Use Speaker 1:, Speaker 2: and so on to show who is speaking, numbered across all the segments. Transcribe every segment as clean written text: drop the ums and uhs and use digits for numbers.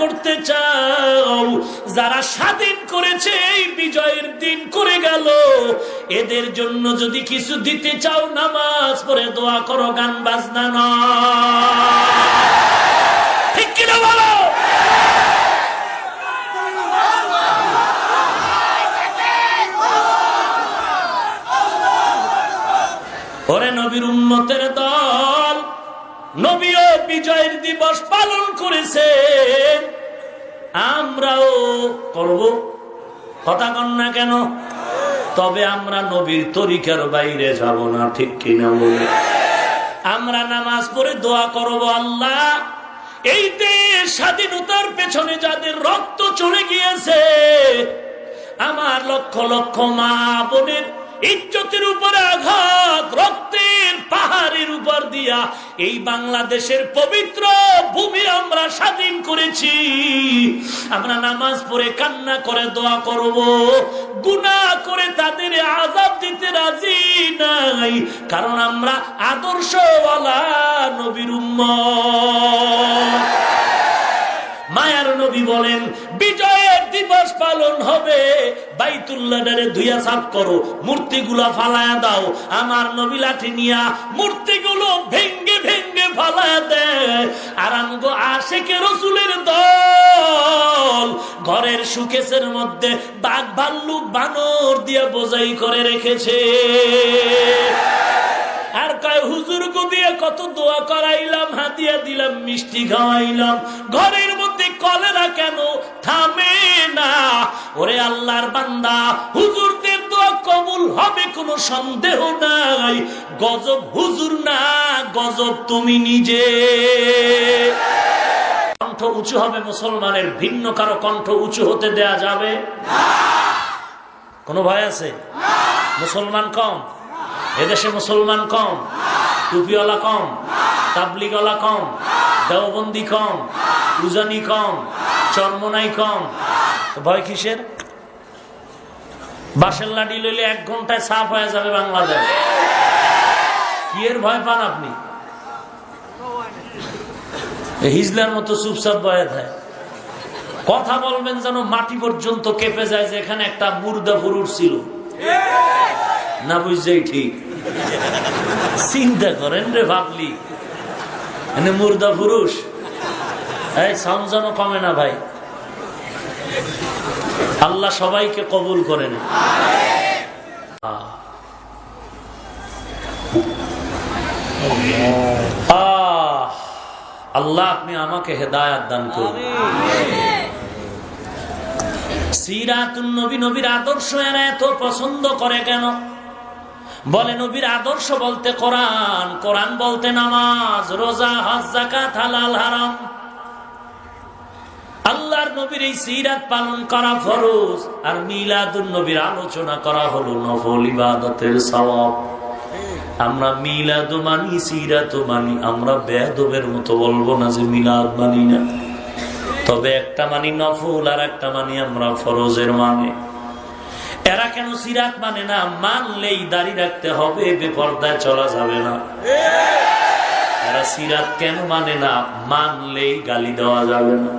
Speaker 1: করতে চাও, যারা স্বাধীন করেছে এই বিজয়ের দিন করে গেল, এদের জন্য যদি কিছু দিতে চাও নামাজ পড়ে দোয়া করো, গান বাজনা নয়। ঠিক কিনা বলো? ওরে নবীর উম্মতের দল, নবীও বিজয়ের দিবস পালন করেছে, আমরাও করব, কথা কন না কেন? তবে আমরা নবীর তরিকার বাইরে যাব না, ঠিক কিনা বলে? আমরা নামাজ পড়ে দোয়া করব, আল্লাহ এই দেশ স্বাধীনতার পেছনে যাদের রক্ত চলে গিয়েছে, আমার লক্ষ লক্ষ মা বোনের ইজ্জতের উপরে আঘাত, রক্তের পাহাড়ের উপর দিয়া এই বাংলাদেশের পবিত্র ভূমি আমরা স্বাধীন করেছি। আমরা নামাজ পড়ে কান্না করে দোয়া করব, গুনাহ করে তাদের আযাব দিতে রাজি নাই, কারণ আমরা আদর্শওয়ালা নবীর উম্মত। মায়ার নবী বলেন, বিজয়ের দিবস পালন হবে, বাইতুল্লাহরে ধুইয়া সাফ করো, মূর্তিগুলো ফালায়া দাও। আমার নবী লাঠি নিয়া মূর্তিগুলো ভেঙ্গে ভেঙ্গে ফালায়া দেয়, আর আমগো আশিকে রাসূলের দল ঘরের সুকেসের মধ্যে বাঘ ভাল্লুক বানর দিয়া বোঝাই করে রেখেছে। আর কয় হুজুর গো দিয়ে কত দোয়া করাইলাম, হাতিয়া দিলাম, মিষ্টি খাওয়াইলাম, ঘরের মধ্যে কলেরা কেন থামে না? ওরে আল্লাহর বান্দা, হুজুরদের দোয়া কবুল হবে কোনো সন্দেহ নাই। গজব হুজুর না, গজব তুমি নিজে। কণ্ঠ উঁচু হবে মুসলমানের, ভিন্ন কারো কণ্ঠ উঁচু হতে দেয়া যাবে না। কোনো ভয় আছে? মুসলমান কম এদেশে, মুসলমান কম, টুপিওয়ালা কম, তাবলিগওয়ালা কম, দেওবন্দি কম, উজানি কম, চরমনাই কম, ভয় কিসের? বাঁশের লাঠি লইলে 1 ঘন্টায় সাফ হয়ে যাবে বাংলাদেশ। কি এর ভয় পান আপনি? হিজলার মতো চুপচাপ বয়ে থাকে, কথা বলবেন যেন মাটি পর্যন্ত কেঁপে যায় যে এখানে একটা মুর্দা পুরুষ ছিল। না বুঝছেই ঠিক, চিন্তা করেন রে ভাবলি এনে মুর্দা পুরুষ। এই সাউন্ড যেন কমে না ভাই, আল্লাহ সবাইকে কবুল করেন। আল্লাহ আপনি আমাকে হেদায়েত দান করুন। সিরাতুন নবী, নবীর আদর্শ এরা এত পছন্দ করে কেন? বলে নবীর আদর্শ বলতে কোরআন, কোরআন বলতে নামাজ, রোজা, হজ, যাকাত, হালাল হারাম। আল্লাহর নবীর এই সিরাত পালন করা ফরজ, আর মিলাদুন নবীর আলোচনা করা হলো নফল ইবাদতের সওয়াব। আমরা মিলাদ মানি, সিরাত মানি, আমরা বেয়াদবের মতো বলবো না যে মিলাদ মানি না। তবে একটা মানি নফল, আর একটা মানি আমরা ফরজের মানে। এরা কেন সিরাত মানে না? মানলেই দাড়ি রাখতে হবে, বেপরদায় চলা যাবে না। এরা সিরাত কেন মানে না? মানলেই গালি দেওয়া যাবে না।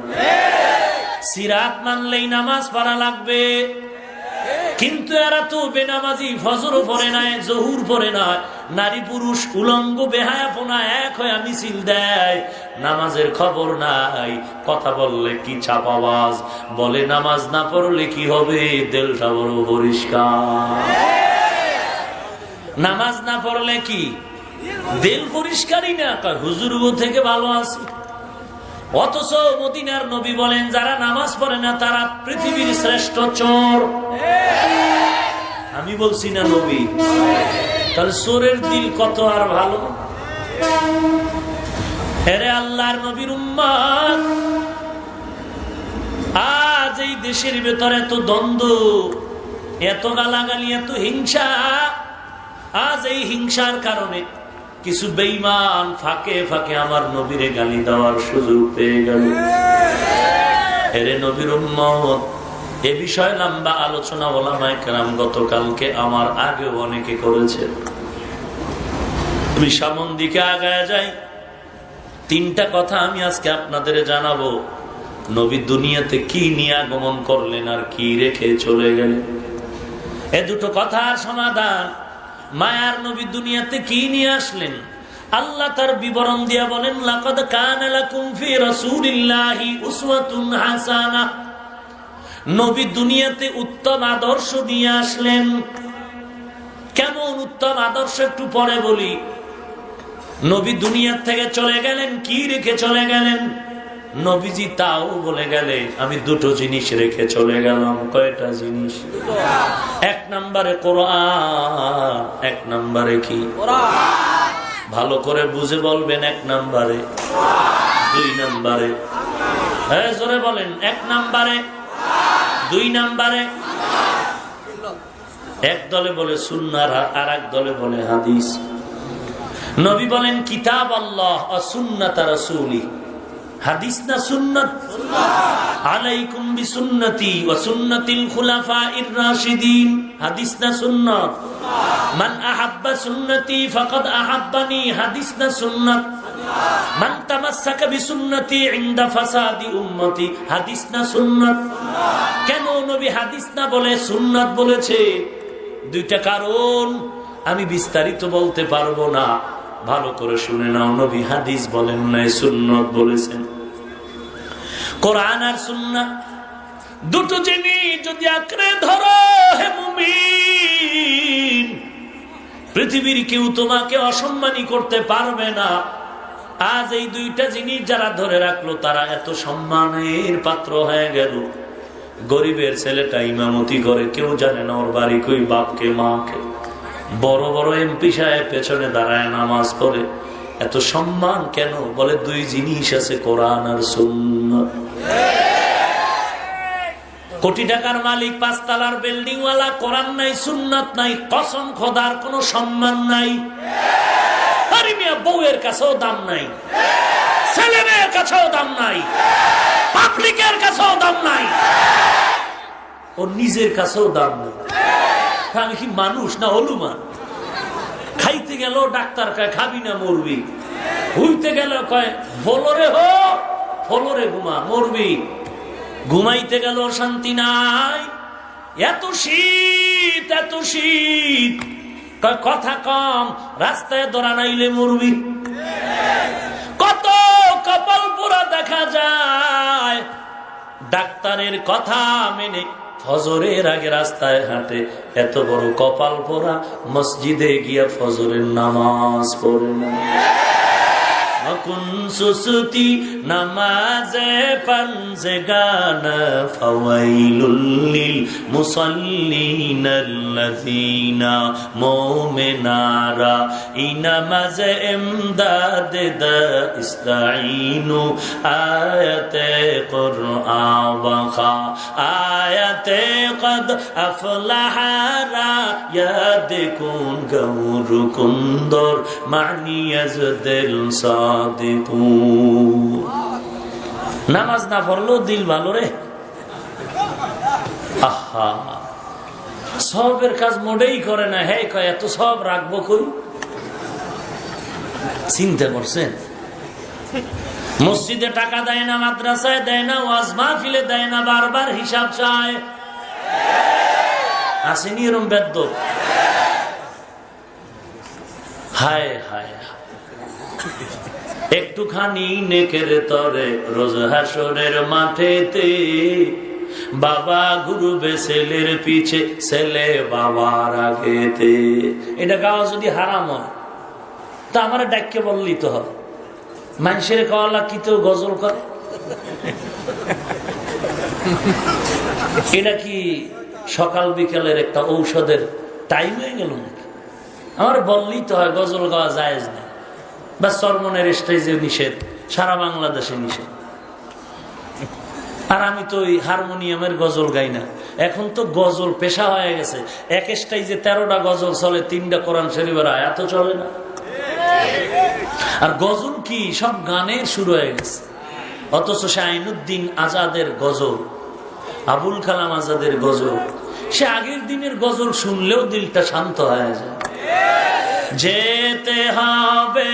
Speaker 1: সিরাত মানলেই নামাজ পড়া লাগবে, কিন্তু এরা তো বেনামাজি, ফজরও পড়ে না, জহুর পড়ে না, নারী পুরুষ উলঙ্গ বেহায়াপনা এক হয়ে মিছিল দেয়, নামাজের খবর নাই। কথা বললে কি চাপাবাজ, বলে নামাজ না পড়লে কি হবে, দিলটা বড় পরিষ্কার। নামাজ না পড়লে কি দিল পরিষ্কারই না, হুজুর থেকে ভালো আছে। অথচ মদিনার নবী বলেন, যারা নামাজ পড়ে না তারা পৃথিবীর শ্রেষ্ঠ চোর। আমি বলছি না নবী? তাহলে চোরের দিল কত আর ভালো। হেরে আল্লাহর নবীর উম্মত, আজ এই দেশের ভেতরে এত দ্বন্দ্ব, এত গালাগালি, এত হিংসা। আজ এই হিংসার কারণে কিছু বেঈমান ফাঁকে ফাঁকে আমার নবীরে গালি দেওয়ার সুযোগ পেয়ে গেল। এরে নবীর উম্মত, এ বিষয়ে লম্বা আলোচনা ওলামায়ে কেরাম গতকালকে আমার আগে অনেকে করেছে। আমি সামন দিকে আগায় যাই, 3টা কথা আমি আজকে আপনাদের জানাবো। নবী দুনিয়াতে কি নিয়ে আগমন করলেন আর কি রেখে চলে গেলেন। এ দুটো কথার সমাধান। মায়ার নবী দুনিয়াতে কি নিয়ে আসলেন, আল্লাহ তার বিবরণ দিয়া বলেন, লাকাদ কানা লাকুম ফি রাসূলিল্লাহি উসওয়াতুন হাসানাহ। নবী দুনিয়াতে উত্তম আদর্শ নিয়ে আসলেন। কেমন উত্তম আদর্শ একটু পরে বলি। নবী দুনিয়ার থেকে চলে গেলেন, কি রেখে চলে গেলেন? নবীজি তাও বলে গেলে, আমি দুটো জিনিস রেখে চলে গেলাম। কয়টা জিনিস? এক নম্বরে কোরআন। এক নম্বরে কি? ভালো করে বুঝে বলবেন। এক নম্বরে, দুই নম্বরে, জোরে বলেন। এক নম্বরে, দুই নম্বরে। এক দলে বলে সুন্নাহ, আর এক দলে বলে হাদিস। নবী বলেন কিতাব আল্লাহ ও সুন্নাত রাসূলি। হাদিস না সুন্নাত? আলাইকুম বিসুন্নতি ওয়া সুন্নাতিল খুলাফাইর রাশিদিন। হাদিস না সুন্নাত? মান আহাব্বা সুন্নতি ফাকাদ আহাব্বানি। হাদিস না সুন্নাত? মান তামাসসাকা বিসুন্নতি ইনদা ফাসাদি উম্মতি। হাদিস না সুন্নাত? কেন নবী হাদিস না বলে সুন্নাত বলেছে? দুইটা কারণ, আমি বিস্তারিত বলতে পারবো না, ভালো করে শুনে নাও। নবী হাদিস বলেন নাই, সুন্নাত বলেছেন। কোরআন আর সুন্নাত দুটো জিনিস যদি আঁকড়ে ধরো হে মুমিন, পৃথিবীর কেউ তোমাকে অসম্মানী করতে পারবে না। আজ এই দুইটা জিনিস যারা ধরে রাখলো তারা এত সম্মানের পাত্র হয়ে গেল। গরিবের ছেলেটা ইমামতি করে, কেউ জানে না ওর বাড়ি কই, বাপকে মাকে। বড় বড় এমপি সাহেব পেছনে দাঁড়ায় নামাজ পড়ে। এত সম্মান কেন? বলে দুই জিনিস আছে, কোরআন আর সুন্নাত। কোটি টাকার মালিক, পাঁচতলার বিল্ডিং ওয়ালা, কোরআন নাই সুন্নাত নাই, কসম খোদার কোনো সম্মান নাই। আরে মিয়া, বউয়ের কাছেও দাম নাই, ছেলে মেয়ের কাছেও দাম নাই, পাবলিকের কাছেও দাম নাই, ওর নিজের কাছেও দাম নাই। আমি কি মানুষ না হলুমান? খাইতে গেল ডাক্তার কয় খাবি না মরবি, ঘুরতে গেল কয় ফলরে হো, ফলরে ঘুমা মরবি। ঘুমাইতে গেল শান্তি নাই, এত শীত এত শীত, কথা কম, রাস্তায় দৌড়ানাইলে মরবি। কত কপাল পোড়া দেখা যায়, ডাক্তারের কথা মেনে ফজরের আগে রাস্তায় হাঁটে, এত বড় কপাল পোড়া মসজিদে গিয়া ফজরের নামাজ পড়ে না। সুসুতি নামাজে পাঞ্জে গানা ফাওয়াইলুল লিল মুসাল্লিনাল্লাযিনা মুমিনারা ইনামাজে ইমদাদে দা ইস্তাঈনু আয়াতে কুরআন ওয়া আয়াতে কদ আফলাহারা ইয়াদকুন গৌরকুন্দর মানিয়াজদিল নামাজ না পড়লেও দিল ভালো রে। আহা, সবের কাজ মোটেই করে না। হ্যাঁ কয় এত সব রাখবো কই? চিন্তা করছেন? মসজিদে টাকা দেয় না, মাদ্রাসায় দেয় না, ওয়াজ মাহফিলে দেয় না, বারবার হিসাব চায়। আসেনি এরম বেদ্য? হায় হায়, একটুখানি নেকের তরে রোজ হাসরের মাঠেতে বাবা ঘুরবে ছেলের পিছে, ছেলে বাবার আগেতে। এটা গাওয়া যদি হারাম হয় তা আমার ডাক্কে বললেই তো হবে। মানুষের কওয়ালা কি তো গজল করে? এটা কি সকাল বিকালের একটা ঔষধের টাইম হয়ে গেল নাকি? আমার বললেই তো হয় গজল গাওয়া জায়েজ না, বা চরমনের স্টেজে নিষেধ, সারা বাংলাদেশে নিষেধ। আর আমি তো ওই হারমোনিয়ামের গজল গাই না। এখন তো গজল পেশা হয়ে গেছে। এক স্টেজে 13টা গজল চলে, 3টা কোরআন শরীফের আয়াত চলে না। আর গজল কি সব গানের শুরু হয়ে গেছে। অথচ শাহিনুদ্দিন আজাদের গজল, আবুল কালাম আজাদের গজল, সে আগের দিনের গজল শুনলেও দিলটা শান্ত হয়ে যায়। যেতে হবে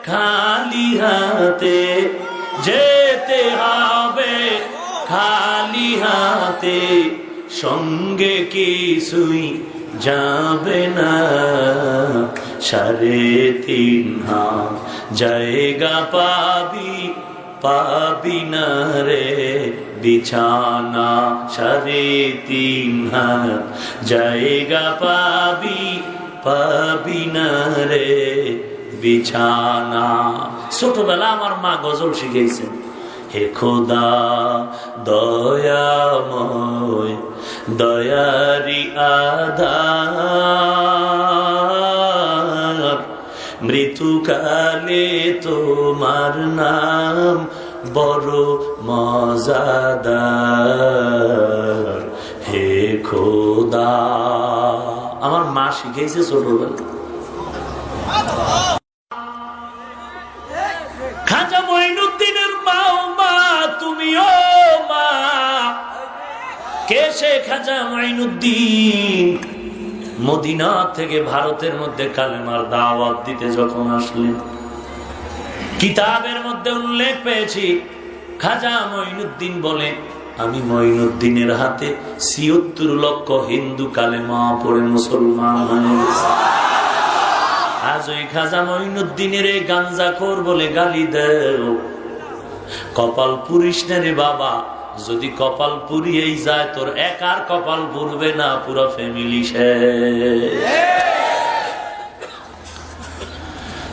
Speaker 1: খালি হাতে, যেতে হবে খালি হাতে, সঙ্গে কিছুই যাবে না। 3.5 হাত জায়গা পাবি, পাবি না রে বিছানা। 3.5 হাত জায়গা পাবি, পাবি না রে বিছানা। ছোটবেলা আমার মা গজল শিখেছেন, হে খোদা দয়াময় দয়ারি আধার, মৃত্যুকালে তোমার নাম বড় মজাদার। হে খোদা, আমার মা শিখেছে ছোটবেলা। খাজা মঈনুদ্দিনের মা, ও মা তুমিও মা। কে সে খাজা মঈনুদ্দিন? মদিনা থেকে ভারতের মধ্যে কালেমার দাওয়াত দিতে যখন আসলেন, কিতাবের মধ্যে উল্লেখ পেয়েছি, খাজা মঈনুদ্দিন বলে, আমি মঈনুদ্দিনের হাতে ৭৬ লক্ষ হিন্দু কালেমা পড়ে মুসলমান হয়ে গেছে। আজ ওই খাজা মঈনুদ্দিনের এই গাঞ্জাখোর বলে গালি দেও। কপাল পুরিস না রে বাবা, যদি কপাল পুরিয়েই যায় তোর একার কপাল পুরবে না, পুরো ফ্যামিলি শেষ।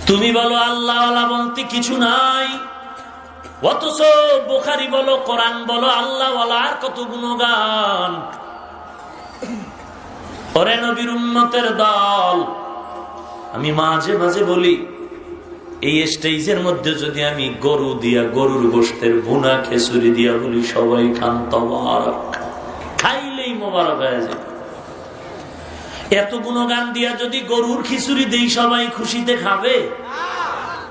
Speaker 1: তুমি বলো আল্লাহওয়ালা বলতে কিছু নাই, অথচ বুখারী বলো, কোরআন বলো, আল্লাহওয়ালার কত গুণগান। ওরে নবীর উম্মতের দল, আমি মাঝে মাঝে বলি, এই স্টেজের মধ্যে যদি আমি গরু দিয়া, গরুর গোশতের ভুনা খেসুরি দিয়া বলি সবাই খান, তবারক, খাইলেই মোবারক হয়ে যায়। এত গুণগান দিয়া যদি গরুর খিচুড়ি দেই সবাই খুশিতে খাবে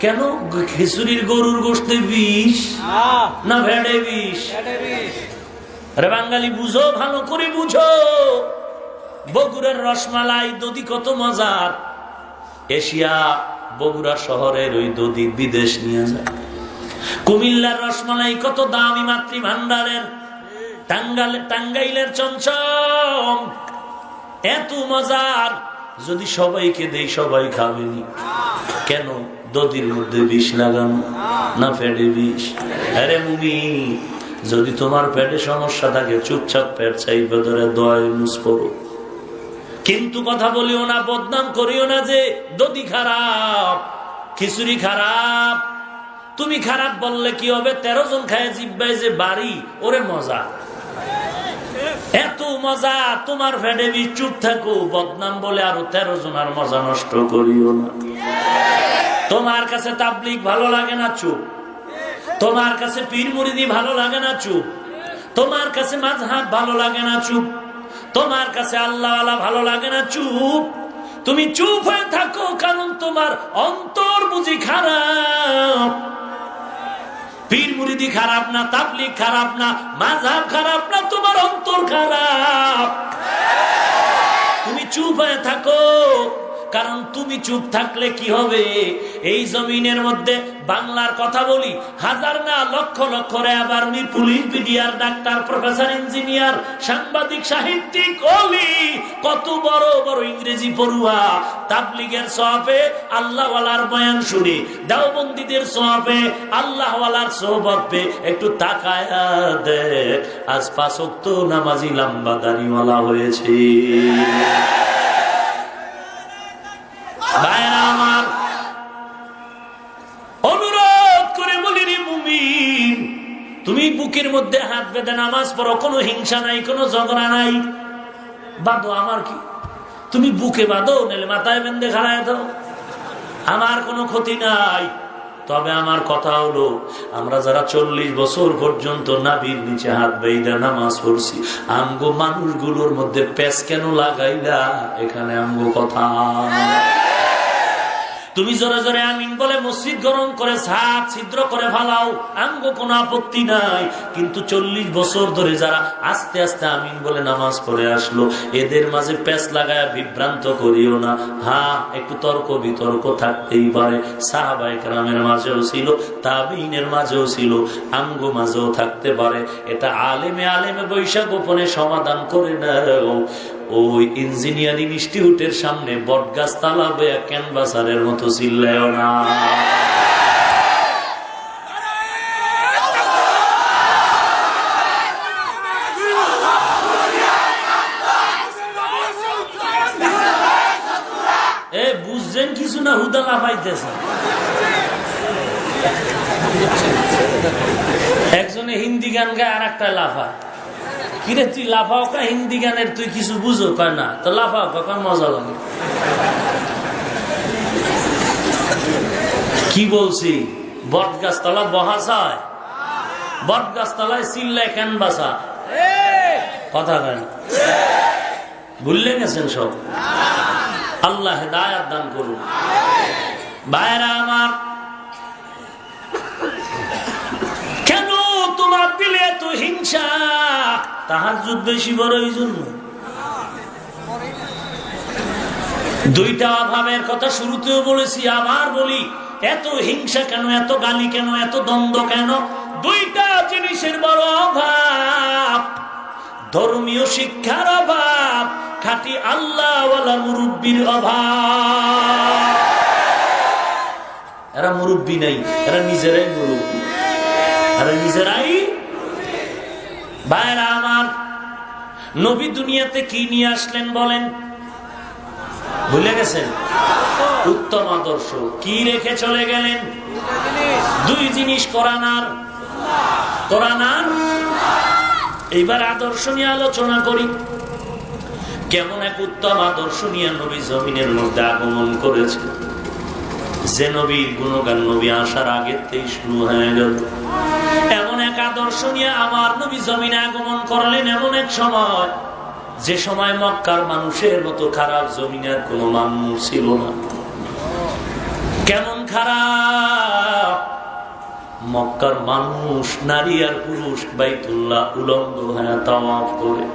Speaker 1: কেন? খিচুড়ির গরুর গোশতে বিষ না ভেড়ে বিষ? আরে বাঙালি বুঝো, ভালো করে বুঝো। বগুড়ার রসমালাই দধি কত মজার। এশিয়া বগুড়া শহরের ওই দধি বিদেশ নিয়ে যায়। কুমিল্লার রসমালাই কত দামি মাতৃ ভান্ডারের। টাঙ্গাইলের চমচম এত মজার, যদি সবাইকে দেই সবাই খাবেনি কেন? দধির মধ্যে বিষ লাগানো না পেটে বিষ? আরে মুমি, যদি তোমার পেটে সমস্যা থাকে চুপচাপ পেট চাইবে ধরে দোয়া ইউজ করো, কিন্তু কথা বলিও না, বদনাম করিও না যে দধি খারাপ, খিচুড়ি খারাপ। তুমি খারাপ বললে কি হবে? 13 জন খায় জিব্বায় যে বাড়ি, ওরে মজা, এত মজা তোমার পেটে বিষ। চুপ থাকো, বদনাম বলে আরো 13 জনের মজা নষ্ট করিও না। তোমার কাছে তাবলীগ ভালো লাগে না, চুপ। তোমার কাছে পীর মুরিদি ভালো লাগে না, চুপ। তোমার কাছে মাযহাব ভালো লাগে না, চুপ। তোমার কাছে আল্লাহওয়ালা ভালো লাগে না, চুপ। তুমি চুপ হয়ে থাকো, কারণ তোমার অন্তর বুঝি খারাপ। পীর মুরিদি খারাপ না, তাবলীগ খারাপ না, মাযহাব খারাপ না, তোমার অন্তর খারাপ। তুমি চুপ হয়ে থাকো, কারণ তুমি চুপ থাকলে কি হবে? এই জমিনের মধ্যে বাংলার কথা বলি, হাজার না lakh lakh RAB, army, police, BDR, doctor, professor, engineer, সাংবাদিক, সাহিত্যিক, ওলি, কত বড় বড় ইংরেজি পড়ুয়া তাবলীগের সওয়াবে আল্লাহওয়ালার বয়ান শুনে, দেওবন্দীদের সওয়াবে আল্লাহওয়ালার সোহবত পেয়ে একটু তাকায়া দেখ, আজ 5 ওয়াক্ত নামাজি লম্বা দাড়িওয়ালা হয়েছে। ভাইরা আমার, অনুরোধ করে বলি রে মুমিন, তুমি বুকের মধ্যে হাত বেঁধে নামাজ পড়ো, কোনো হিংসা নাই, কোনো ঝগড়া নাই, বাঁধো, আমার কি? তুমি বুকে বাঁধো, নাহলে মাথায় বেঁধে খাড়ায় দাও, আমার কোনো ক্ষতি নাই। তবে আমার কথা হলো, আমরা যারা 40 বছর পর্যন্ত নাভির নিচে হাত বেঁধে নামাজ পড়ছি, আমগো মানুষগুলোর মধ্যে পেঁচ কেন লাগাইলা? এখানে আমগো কথা। তুমি জোরে জোরে আমিন বলে মসজিদ গরম করে ছাদ ছিদ্র করে ফালাও, আমগো কোনো আপত্তি নাই। কিন্তু 40 বছর ধরে যারা আস্তে আস্তে আমিন বলে নামাজ পড়ে আসলো, এদের মাঝে প্যাঁচ লাগায় বিভ্রান্ত করিও না। হ্যাঁ, একটু তর্ক বিতর্ক থাকতেই পারে। সাহাবায়ে কেরামের মাঝেও ছিল, তাবিঈনের মাঝেও ছিল, আমগো মাঝেও থাকতে পারে। এটা আলেমে বৈশা গোপনে সমাধান করে নাও। ওই ইঞ্জিনিয়ারিং ইনস্টিটিউটের সামনে বটগাছ তালা বয়া ক্যানভাসারের মতো চিল্লায়ও না। বুঝছেন কিছু না, হুদা লাফাইতেছে। একজনে হিন্দি গান গায় আর একটা লাফায়। কিরে তুই লাফাও কা হিন্দি গানের, তুই কিছু বুঝো কয় না তো লাফাও কা মজা লাগে। কি বলছি? বট গাছতলা বহা যায়, বট গাছতলায় চিল্লায় কেন বাসা কথা কেন ভুললে গেছেন সব। আল্লাহ হেদায়েত দান করুন। ভাইরা আমার, কেন তোমার দিলে এত হিংসা? তাহাজ্জুদ বেশি বড় এই জন্য। দুইটা অভাবের কথা শুরুতেও বলেছি, আবার বলি, এত হিংসা কেন, এত গালি কেন, এত দ্বন্দ্ব কেন? দুইটা জিনিসের বড় অভাব। ধর্মীয় শিক্ষার অভাব, খাঁটি আল্লাহওয়ালা মুরব্বির অভাব। এরা মুরব্বি নাই, এরা নিজেরাই মুরব্বি, এরা নিজেরাই। ভাইরা আমার, নবী দুনিয়াতে কি নিয়ে আসলেন বলেন? ভুলে গেছেন? উত্তম আদর্শ। কি রেখে চলে গেলেন? দুই জিনিস, কোরআন আর কোরআন আর। এইবার আদর্শ নিয়ে আলোচনা করি। কেমন এক উত্তম আদর্শ নিয়ে নবী জমিনের মধ্যে আগমন করেছে, যে নবীর গুণগান নবী আসার আগেতেই শুরু হয়ে গেল। এমন এক আদর্শ নিয়ে আমার নবী জমিনে আগমন করলেন এমন এক সময়, যে সময় মক্কার মানুষের মতো খারাপ জমিনের কোনো মানুষ ছিল না। কেমন খারাপ? মক্কার মানুষ, নারী আর পুরুষ বাইতুল্লাহ উলঙ্গ হয়ে তাওয়াফ করে।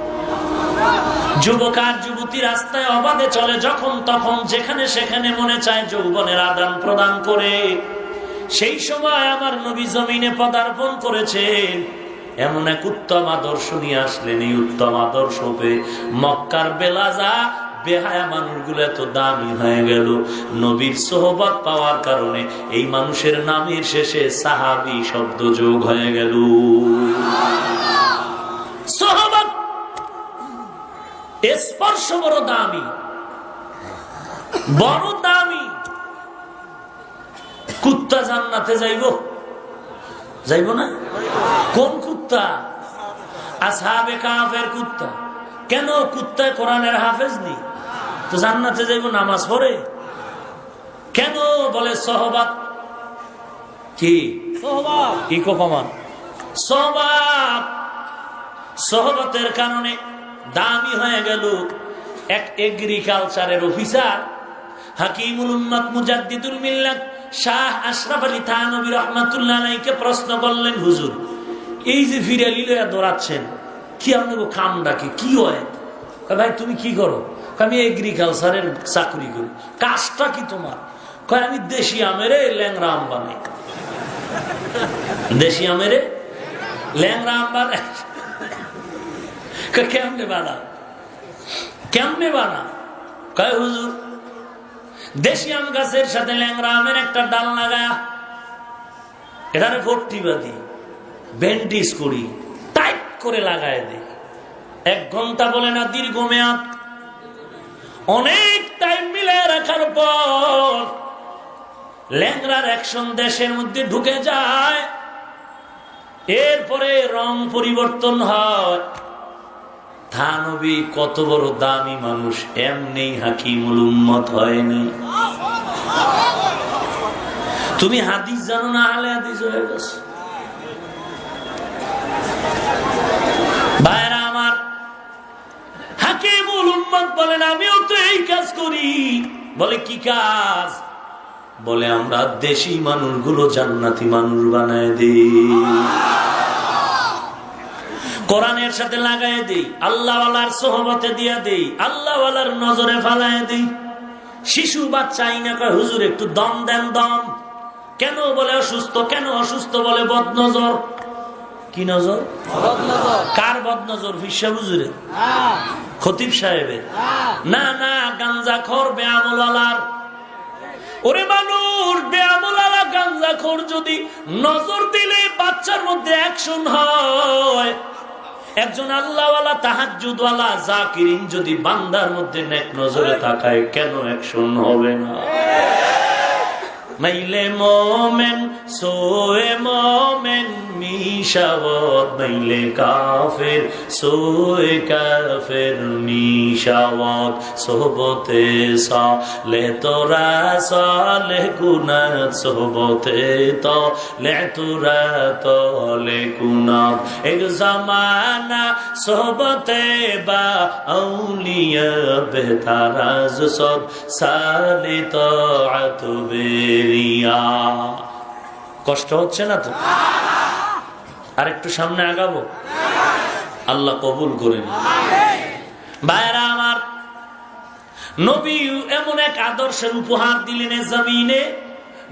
Speaker 1: যুবক আর যুবতী রাস্তায় অবাধে চলে, যখন তখন যেখানে সেখানে মনে চায় যৌবনের আদান প্রদান করে। সেই সময় আমার নবী জমিনে পদার্পণ করেছেন, এমন এক উত্তম আদর্শ নিয়ে আসলেন। এই উত্তম আদর্শ পেয়ে মক্কার বেলাজা বেহায়া মানুষগুলো এত দামি হয়ে গেল। নবীর সোহবত পাওয়ার কারণে এই মানুষের নামের শেষে সাহাবী শব্দ যোগ হয়ে গেল। সোহবত স্পর্শ বড় দামি, বড় দামি। কুত্তা জান্নাতে যাইব? যাইব না? কোন কুত্তা? আসহাবে কাফের কুত্তা। কেন? কুত্তায় কোরআনের হাফেজ নেই তো জান্নাতে যাইব নামাজ পড়ে কেন? বলে সহবাত। কি সহবাত? কি কমান? সহবাত। সহবতের কারণে দামি হয়ে গেল। এক এগ্রিকালচারের অফিসার হাকিমুল উম্মাত মুজাদ্দিদুল মিল্লাত শাহ আশরাফ আলী থানভী রাহমাতুল্লাহ আলাইহিকে প্রশ্ন করলেন, হুজুর এই যে ফিরালি লইয়া দৌড়াচ্ছেন, কি আপনাকে কামটা কি হয়? ভাই তুমি কি করো? আমি এগ্রিকালচারের চাকরি করি। কাজটা কি তোমার? কয় আমি দেশি আমেরে ল্যাংরা আম বানাই। দেশি আমেরে ল্যাংরা আম বানাই? কেমনে বানা? কেমনে বানা? কয় হুজুর দেশি আম গাছের সাথে ল্যাংরা আমের একটা ডাল লাগায়া এটারে ভর্তি বাঁধি, ব্যান্ডেজ করি, টাইট করে লাগায় দেয়। 1 ঘন্টা বলে না, দীর্ঘ মেয়াদ, অনেক টাইম মিলে রাখার পর ল্যাংরার অ্যাকশন দেশের মধ্যে ঢুকে যায়। এরপরে রং পরিবর্তন হয়। থানবী কত বড় দামি মানুষ, এমনি হাকিমুল উম্মত হয়নি। তুমি হাদিস জানো না, আহলে হাদিস হয়ে গেছে। ভাইরা আমার, হাকিমুল উম্মত বলেন আমিও তো এই কাজ করি। বলে কি কাজ? বলে আমরা দেশি মানুষগুলো জান্নাতি মানুষ বানায় দিই, কোরআনের সাথে লাগাই দিই, আল্লাহওয়ালার সোহবতে দিয়া দিই, আল্লাহওয়ালার নজরে ফালায় দিই। শিশু বাচ্চা আইনা কয় হুজুর একটু দম দেন, দম কেন? বলে অসুস্থ। কেন অসুস্থ? বলে বদনজর। কি নজর? কার বদনজর? ফিসা হুজুরে, খতিব সাহেবের? না না, গাঞ্জাখোর বেআমলার। ওরে মানুষ, বেআমলালা গাঞ্জাখোর যদি নজর দিলে বাচ্চার মধ্যে অ্যাকশন হয়, একজন আল্লাহওয়ালা তাহাজ্জুদওয়ালা জাকিরিন যদি বান্দার মধ্যে নেক নজরে তাকায়, কেন অ্যাকশন হবে না? মাইলে মোমেন সোয়ে মোমেন মিশাওয়াত, মাইলে কাফের সোয়ে কাফের মিশাওয়াত। সোহবতে সালে তোরা সালে গুনাত, সোহবতে তলে তোরা তলে গুনাত। এক জামানা সোহবতে বা আউলিয়া বেহতারাজ সব সালে তাআত বেরিয়া। কষ্ট হচ্ছে না তো? আর একটু সামনে আগাবো, আল্লাহ কবুল করেন। ভাইরা আমার, নবী এমন এক আদর্শের উপহার দিলেন জমিনে,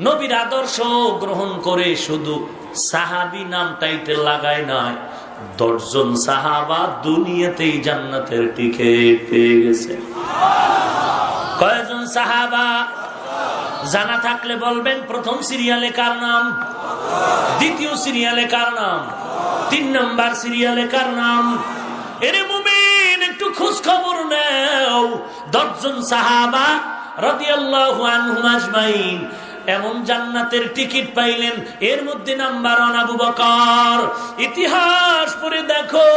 Speaker 1: নবীর আদর্শ গ্রহণ করে শুধু সাহাবী নাম টাইটেল লাগায় নাই, 10 জন সাহাবা দুনিয়াতেই জান্নাতের টিকিট পেয়ে গেছে। কয়জন সাহাবা? জানা থাকলে বলবেন। প্রথম সিরিয়ালে কার নাম? দ্বিতীয় সিরিয়ালে কার নাম? 3 নম্বর সিরিয়ালে কার নাম? এরে মুমিন, একটু খোঁজ খবর নাও। 10 জন সাহাবা রাদিয়াল্লাহু আনহুম আজমাইন এমন জান্নাতের টিকিট পাইলেন। এর মধ্যে নাম্বার 1 আবু বকর। ইতিহাস পড়ে দেখো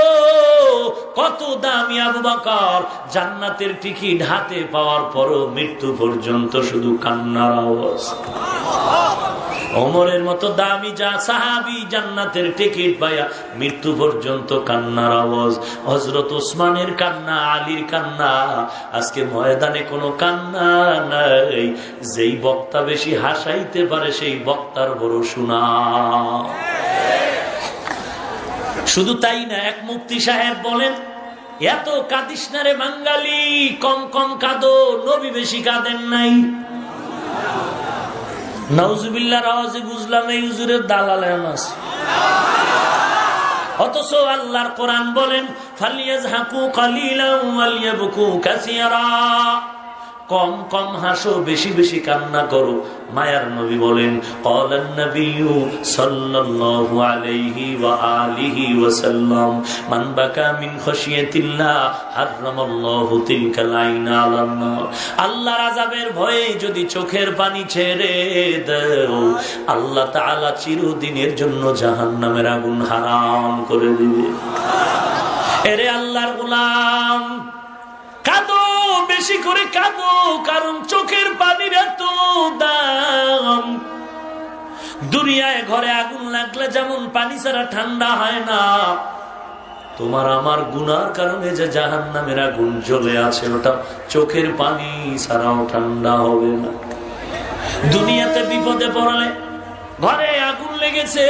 Speaker 1: কত দামি আবু বকর। জান্নাতের টিকিট হাতে পাওয়ার পরও মৃত্যু পর্যন্ত শুধু কান্নার আওয়াজ। ওমরের মতো দামি যা সাহাবী জান্নাতের টিকিট পায়া মৃত্যু পর্যন্ত কান্নার আওয়াজ। হযরত ওসমানের কান্না, আলীর কান্না। আজকে ময়দানে কোনো কান্না নাই। যেই বক্তা বেশি হাসাইতে পারে সেই বক্তার বড় শোনা। শুধু তাই না, এক মুফতি সাহেব বলেন, এত কাঁদিস না রে বাঙালি, কম কম কাঁদো, নবী বেশি কাঁদেন নাই। নাউজুবিল্লাহর আওয়াজে বুঝলাম এই হুজুরের দালাল আছে। অথচ আল্লাহর কোরআন বলেন, ফালিয়াজহাকু কালিলান ওয়ালিয়াবকু কাসীরা। কম কম হাসো, বেশি বেশি কান্না করো। মায়ার নবী বলেন, ক্বালান নবিয়্যু সাল্লাল্লাহু আলাইহি ওয়া আলিহি ওয়াসাল্লাম, মান বাকা মিন খাশিয়াতিল্লাহ হারামাল্লাহু তিলকাল আইনা আলান নার। আল্লাহর আযাবের ভয়ে যদি চোখের পানি ছেড়ে দাও, আল্লাহ তাআলা চিরদিনের জন্য জাহান্নামের আগুন হারাম করে দিবে। এরে আল্লাহর গোলাম, কাঁদো, বেশি করে কাঁদো, কারণ চোখের পানির এত দাম। দুনিয়ায় ঘরে আগুন লাগলে যেমন পানি ছাড়া ঠান্ডা হয় না, তোমার আমার গুনার কারণে যে জাহান্নামের আগুন জ্বলে আছে, ওটা চোখের পানি ছাড়াও ঠান্ডা হবে না। দুনিয়াতে বিপদে পড়লে, ঘরে আগুন লেগেছে,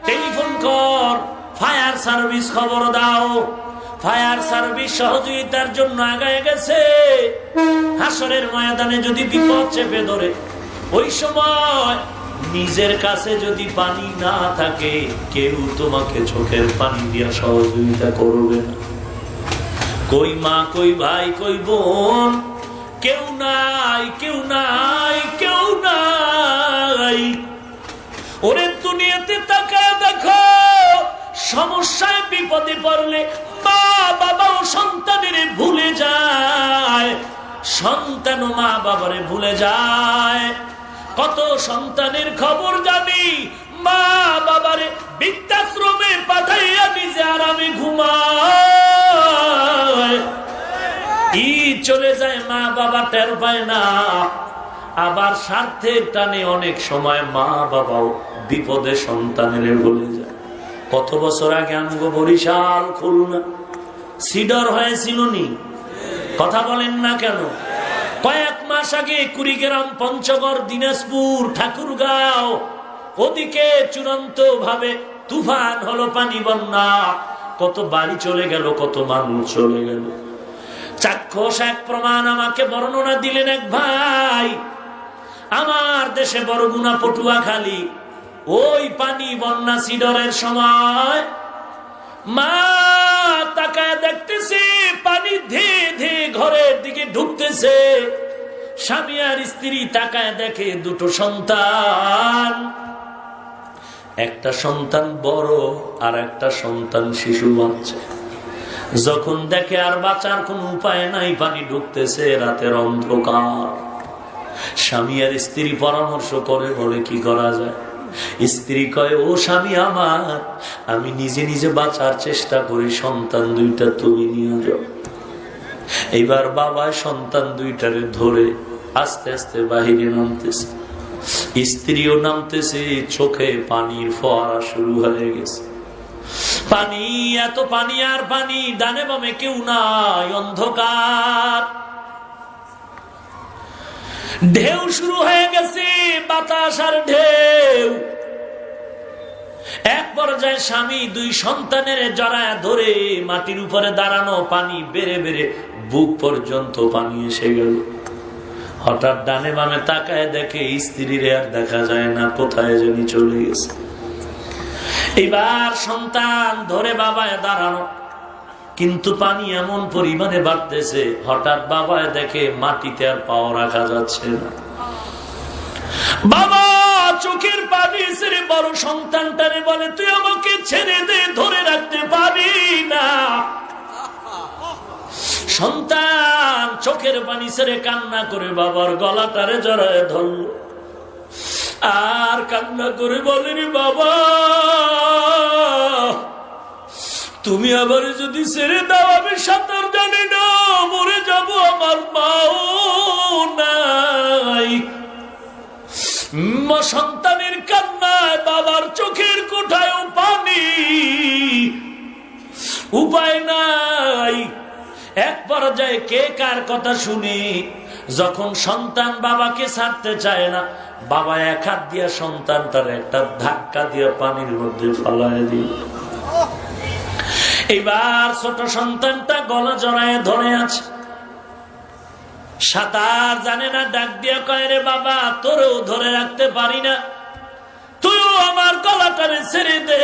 Speaker 1: টেলিফোন কর, ফায়ার সার্ভিস খবর দাও। ফায়ার সার্ভিস সহযোগিতার জন্য আগায় গেছে। হাসরের ময়দানে যদি বিপদ চেপে ধরে, ওই সময় নিজের কাছে যদি পানি না থাকে, কেউ তোমাকে চোখের পানি দিয়া সহযোগিতা করবে না। কই মা, কই ভাই, কই বোন, কেউ নাই, কেউ নাই, কেউ নাই। ওরে দুনিয়াতে তাকায় দেখো, সমস্যায় বিপদে পড়লে মা বাবাও সন্তানের ভুলে যায়, সন্তানও মা বাবারে ভুলে যায়। কত সন্তানের খবর জানি, মা বাবারে বৃদ্ধাশ্রমে পাঠাইয়া নিজে আরামে ঘুমায়। ঈদ চলে যায়, মা বাবা টের পায় না। আবার স্বার্থের টানে অনেক সময় মা বাবাও বিপদে সন্তানের ভুলে যায়। কত বছর আগে আমগো বরিশাল, খুলনা সিডর হয়েছিল নি? কথা বলেন না কেন? কয়েক মাস আগে কুড়িগ্রাম, পঞ্চগড়, দিনাজপুর, ঠাকুরগাঁও ওদিকে চূড়ান্ত ভাবে তুফান হলো, পানি বন্যা, কত বাড়ি চলে গেল, কত মানুষ চলে গেল। চাক্ষুষ এক প্রমাণ আমাকে বর্ণনা দিলেন এক ভাই। আমার দেশে বরগুনা, পটুয়াখালী, ওই পানি বন্যা সিডরের সময় মা তাকায় দেখতেছে পানি ধেয়ে ধেয়ে ঘরের দিকে ঢুকতেছে। স্বামী আর স্ত্রী তাকায় দেখে দুটো সন্তান, একটা সন্তান বড় আর একটা সন্তান শিশু বাচ্চা। যখন দেখে আর বাঁচার কোন উপায় নাই, পানি ঢুকতেছে, রাতের অন্ধকার, স্বামী আর স্ত্রী পরামর্শ করে, বলে কি করা যায়। স্ত্রী কয়, ও স্বামী আমার, আমি নিজে নিজে বাঁচার চেষ্টা করি, সন্তান দুইটা তুমি নিয়ে যাও। এইবার বাবা সন্তান দুইটারে ধরে আস্তে আস্তে বাহিরে নামতেছে, স্ত্রীও নামতেছে, চোখে পানির ফোয়ারা শুরু হয়ে গেছে। পানি, এত পানি আর পানি, ডানে বামে কেউ নাই, অন্ধকার। ঢেউ শুরু হয়ে গেছে, বাতাস আর ঢেউ। এক পর্যায়ে স্বামী দুই সন্তানের জড়ায় ধরে মাটির উপরে দাঁড়ানো, পানি বেড়ে বেড়ে বুক পর্যন্ত পানি এসে গেল। হঠাৎ ডানে বামে তাকায় দেখে স্ত্রীর আর দেখা যায় না, কোথায় জানি চলে গেছে। এবার সন্তান ধরে বাবায় দাঁড়ানো, কিন্তু পানি এমন পরিমাণে বাড়তেছে, হঠাৎ বাবায় দেখে মাটিতে আর পাও রাখা যাচ্ছে না। বাবা চোখের পানি ছেড়ে বড় সন্তানটারে বলে, তুই আমাকে ছেড়ে দে, ধরে রাখতে পারি না। সন্তান চোখের পানি ছেড়ে কান্না করে বাবার গলাটারে জড়ায় ধরল, আর কান্না করে বলে, রে বাবা, তুমি আবার যদি ছেড়ে দাও, আমি সাঁতার জানি না, মরে যাব, আমার মাও নাই। সন্তানের কান্নায় বাবার চোখের কোঠায়ও পানি, উপায় নাই। এক পর্যায়ে কে কার কথা শুনি, যখন সন্তান বাবাকে ছাড়তে চায় না, বাবা এক হাত দিয়া সন্তানটার একটা ধাক্কা দিয়ে পানির মধ্যে ফেলায় দিল। এবার ছোট সন্তানটা গলা জড়ায় ধরে আছে, সাঁতার জানে না, ডাক দিয়া কয়, রে বাবা, তোরও ধরে রাখতে পারি না, তুইও আমার গলাটারে ছেড়ে দে।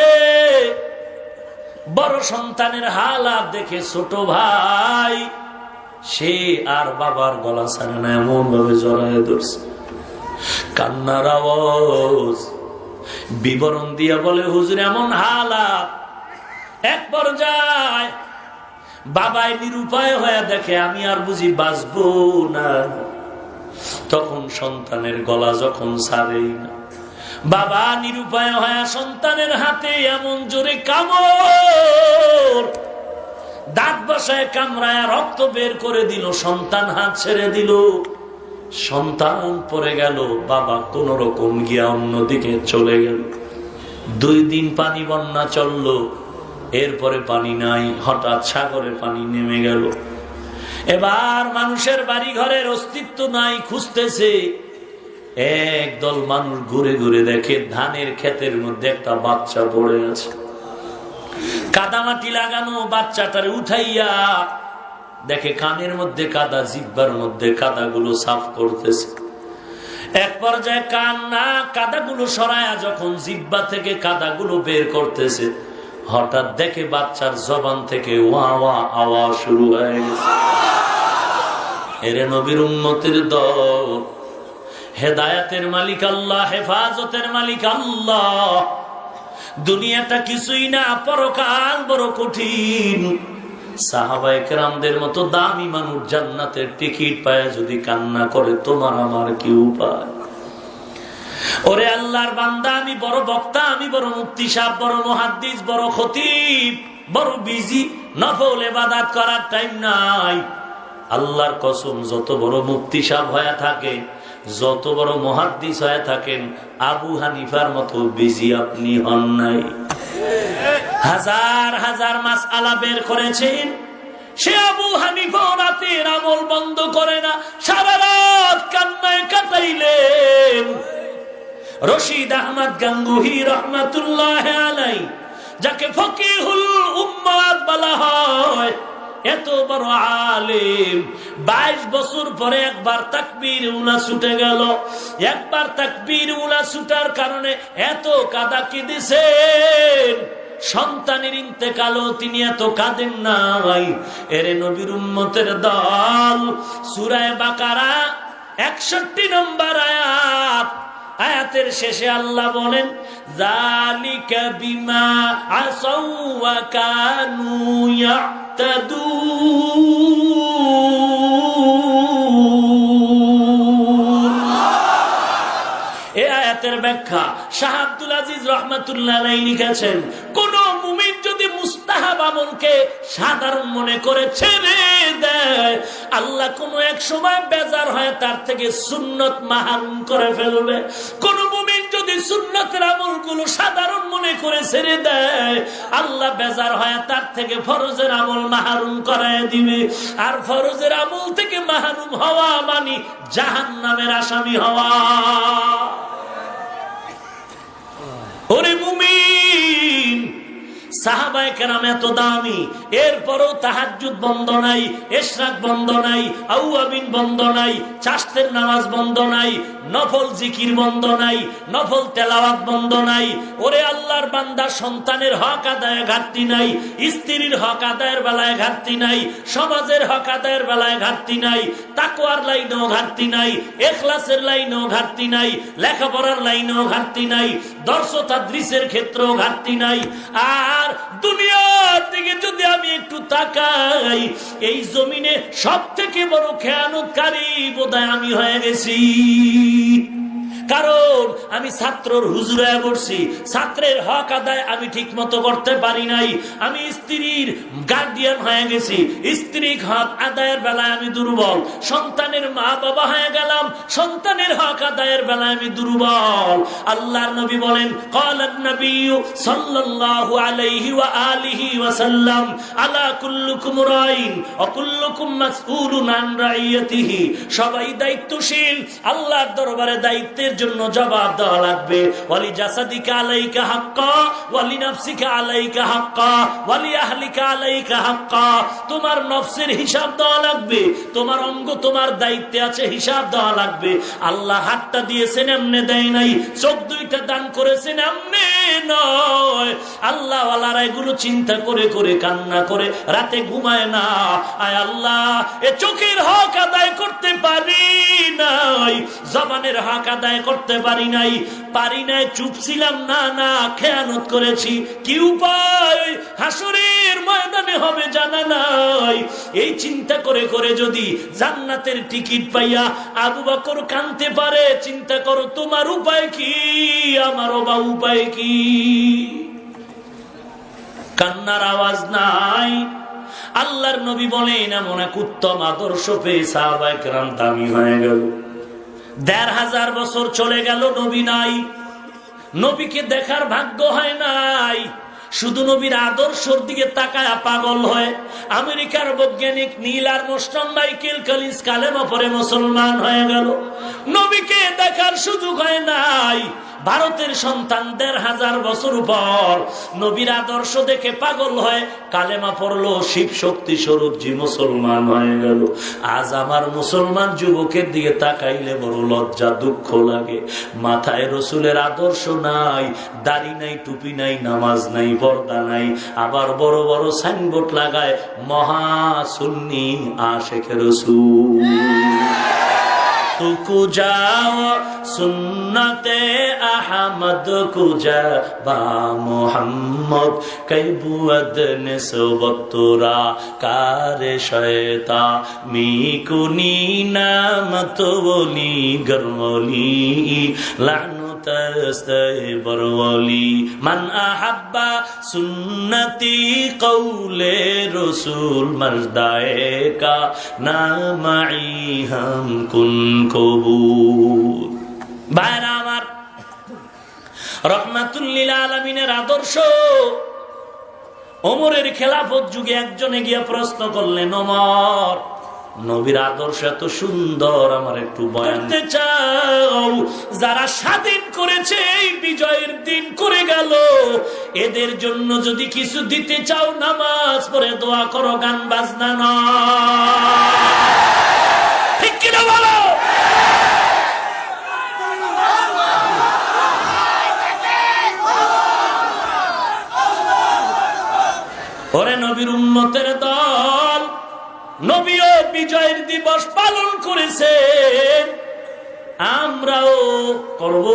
Speaker 1: বড় সন্তানের হালাত দেখে ছোট ভাই সে আর বাবার গলা ছাড়ে না, এমন ভাবে জড়ায় ধরছে। কান্নার আওয়াজ, বিবরণ দিয়া বলে, হুজুর এমন হালাত। এক পর্যায়ে বাবাই নিরুপায় হয়ে দেখে, আমি আর বুঝি বাঁচবো না। তখন সন্তানের গলা যখন ছাড়েই না, বাবা নিরুপায় হয়ে সন্তানের হাতে এমন জোরে কামড়, দাঁত বসায় কামড়ায় রক্ত বের করে দিল। সন্তান হাত ছেড়ে দিল, সন্তান পড়ে গেল, বাবা কোন রকম গিয়া অন্যদিকে চলে গেল। 2 দিন পানি বন্যা চলল, এরপরে পানি নাই। হঠাৎ সাগরে পানি নেমে গেল। এবার মানুষের বাড়ি ঘরের অস্তিত্ব নাই, খুঁজতেছে। একদল মানুষ ঘুরে ঘুরে দেখে ধানের ক্ষেতের মধ্যে একটা বাচ্চা পড়ে আছে, কাদামাটি লাগানো। বাচ্চাটারে উঠাইয়া দেখে কানের মধ্যে কাদা, জিহ্বার মধ্যে কাদাগুলো সাফ করতেছে। এক পর্যায়ে কান না কাদাগুলো সরায়া যখন জিহ্বা থেকে কাদাগুলো বের করতেছে, হঠাৎ দেখে বাচ্চার জবান থেকে ওয়া ওয়া আওয়াজ শুরু হয়ে গেছে। এরে নবীর উম্মতের দল, হেদায়েতের মালিক আল্লাহ, হেফাজতের মালিক আল্লাহ। দুনিয়াটা কিছুই না, পরকাল বড় কঠিন। সাহাবায়ে কেরামদের মতো দামি মানুষ জান্নাতের টিকিট পায় যদি কান্না করে, তোমার আমার কি উপায়? ওরে আল্লাহর বান্দা, আমি বড় বক্তা, আমি বড় মুফতি সাহেব, বড় মুহাদ্দিস, বড় খতিব, বড় বিজি, নফল ইবাদত করার টাইম নাই। আল্লাহর কসম, যত বড় মুফতি সাহেব হয়ে থাকে, যত বড় মুহাদ্দিস হয়ে থাকেন, আবু হানিফার মতো বিজি আপনি হন নাই। হাজার হাজার মাসআলা বের করেছেন, সে আবু হানিফা রাতের আমল বন্ধ করে না, সারা রাত কান্নায় কাটাইলেন। রশিদ আহমদ গাঙ্গুহি রহমাতুল্লাহ আলাইহি, যাকে ফকিহুল উম্মাত বলা হয়, এত বড় আলেম, 22 বছর পরে একবার তাকবীর উলা ছুটে গেল। একবার তাকবীর উলা ছুটার কারণে এত কাঁদা কেঁদেছেন, সন্তানের ইন্তেকালও তিনি এত কাঁদেন নাই। এরে নবীর উম্মতের দল, সূরা বাকারা 61 নম্বর আয়াত, আয়াতের শেষে আল্লাহ বলেন, যালিকা বিমা আসাউ ওয়া কানু ইয়াতাদুন। এই আয়াতের ব্যাখ্যা শাহ আব্দুল আজিজ রহমাতুল্লাহ আলাইহি লিখেছেন, কোন মুমিন যদি মুস্তাহাব আমলকে সাধারণ মনে করে ছেড়ে দেয়, আল্লাহ কোন এক সময় বেজার হয় তার থেকে সুন্নত মাহরুম করে ফেলবে। কোন মুমিন যদি সুন্নতের আমলগুলো সাধারণ মনে করে ছেড়ে দেয়, আল্লাহ বেজার হয় তার থেকে ফরজের আমল মাহরুম করায় দিবে। আর ফরজের আমল থেকে মাহরুম হওয়া মানে জাহান্নামের আসামি হওয়া। ওরে মুমিন, সাহাবায়ে কেরাম এত দামি, এরপরও তাহাজ্জুদ বন্ধ নাই, ইশরাক বন্ধ নাই, আউয়াবিন বন্ধ নাই, চাশতের নামাজ বন্ধ নাই, নফল জিকির বন্ধ নাই, নফল তেলাওয়াত বন্ধ নাই। ওরে আল্লাহর বান্দা, সন্তানের হক আদায়ে ঘাটতি নাই, স্ত্রীর হক আদায়ের বেলায় ঘাটতি নাই, সমাজের হক আদায়ের বেলায় ঘাটতি নাই, তাকওয়ার লাইনেও ঘাটতি নাই, ইখলাসের লাইনেও ঘাটতি নাই, লেখাপড়ার লাইনেও ঘাটতি নাই, দর্শ তাদরিসের ক্ষেত্রেও ঘাটতি নাই। আর দুনিয়ার দিকে যদি আমি একটু তাকাই, এই জমিনে সব থেকে বড় খেয়ানতকারী বোধহয় আমি হয়ে গেছি। কারণ আমি ছাত্রর হুজুরে বসছি, ছাত্রের হক আদায় আমি ঠিক মতো করতে পারি নাই। আমি স্ত্রীর গার্ডিয়ান হয়ে গেছি, স্ত্রীর হক আদায়ের বেলায় আমি দুর্বল। সন্তানের মা বাবা হয়ে গেলাম, সন্তানের হক আদায়ের বেলায় আমি দুর্বল। আল্লাহর নবী বলেন, ক্বালান নবিয়্যু সাল্লাল্লাহু আলাইহি ওয়া আলিহি ওয়া সাল্লাম, আলা কুল্লুকুম রাইন ওয়া কুল্লুকুম মাসউলুন আন রাইয়াতিহি। সবাই দায়িত্বশীল, আল্লাহর দরবারে দায়িত্বের জন্য জবাব দেওয়া লাগবে। ওয়ালি জাসাদিকা আলাইকা হাক্কা ওয়ালি নাফসিকা আলাইকা হাক্কা ওয়ালি আহলিকা আলাইকা হাক্কা। তোমার নফসের হিসাব দেওয়া লাগবে, তোমার অঙ্গ তোমার দায়িত্বে আছে, হিসাব দেওয়া লাগবে। আল্লাহ হাতটা দিয়েছেন এমনে দেয় নাই, চোখ দুইটা দান করেছেন এমনে নয়। আল্লাহ ওয়ালারা এগুলো চিন্তা করে করে কান্না করে রাতে ঘুমায় না। আয় আল্লাহ, এ চোখের হক আদায় করতে পারি নাই, জবানের হক আদায় করতে পারি নাই, চুপ ছিলাম না, না খেয়ানত করেছি। কি উপায় হাসরের ময়দানে হবে জানা নাই। এই চিন্তা করে করে যদি জান্নাতের টিকিট পাইয়া আবু বকর কাঁদতে পারে, চিন্তা করো তোমার উপায় কি, আমারও বা উপায় কি? কান্নার আওয়াজ নাই। আল্লাহর নবী বলেন, এমন এক উত্তম আদর্শ পেয়ে সাহাবায়ে কেরাম দামি হয়ে গেল। ১৫০০ বছর চলে গেল, নবী নাই, নবীকে দেখার ভাগ্য হয় নাই। শুধু নবীর আদর্শের দিকে তাকায় পাগল হয়। আমেরিকার বৈজ্ঞানিক নীল আর্মস্ট্রং, মাইকেল কলিন্স কালেমা পড়ে মুসলমান হয়ে গেল, নবীকে দেখার সুযোগ হয় নাই। ভারতের সন্তান ১৫০০ বছর পর নবীর আদর্শ দেখে পাগল হয়, কালেমা পড়লো, শিব শক্তি স্বরূপ জি মুসলমান হয়ে গেল। আজ আমার মুসলমান যুবকের দিকে তাকাইলে বড় লজ্জা দুঃখ লাগে। মাথায় রসুলের আদর্শ নাই, দাড়ি নাই, টুপি নাই, নামাজ নাই, পর্দা নাই, আবার বড় বড় সাইনবোর্ড লাগায় মহা সুন্নি আশিকে রাসূল। কুজা সুন্নতে আহমদ কুজা বা মোহাম্মদ কৈবুয়দ নিসবতরা কারে শয়তা মিকুনি নামত বলি গরমলি লানুতস্তবরলি মান আহাব্বা সুন্নতি কৌলে রসুল মর্দায়ে কা নামাই হাম কুন কবুল। ভাইরা আমার, রহমাতুল লিল আলামিনের আদর্শ ওমরের খেলাফত যুগে একজনে গিয়ে প্রশ্ন করলেন, ওমর, নবীর আদর্শ এত সুন্দর, আমার একটু বয়ান দিতে চাও? যারা স্বাধীন করেছে, এই বিজয়ের দিন করে গেল, এদের জন্য যদি কিছু দিতে চাও, নামাজ পড়ে দোয়া করো, গান বাজনা নয়। ঠিক কিনা বলো? ওরে নবীর উম্মতের দল, নবীও বিজয়ের দিবস পালন করেছেন, আমরাও করব।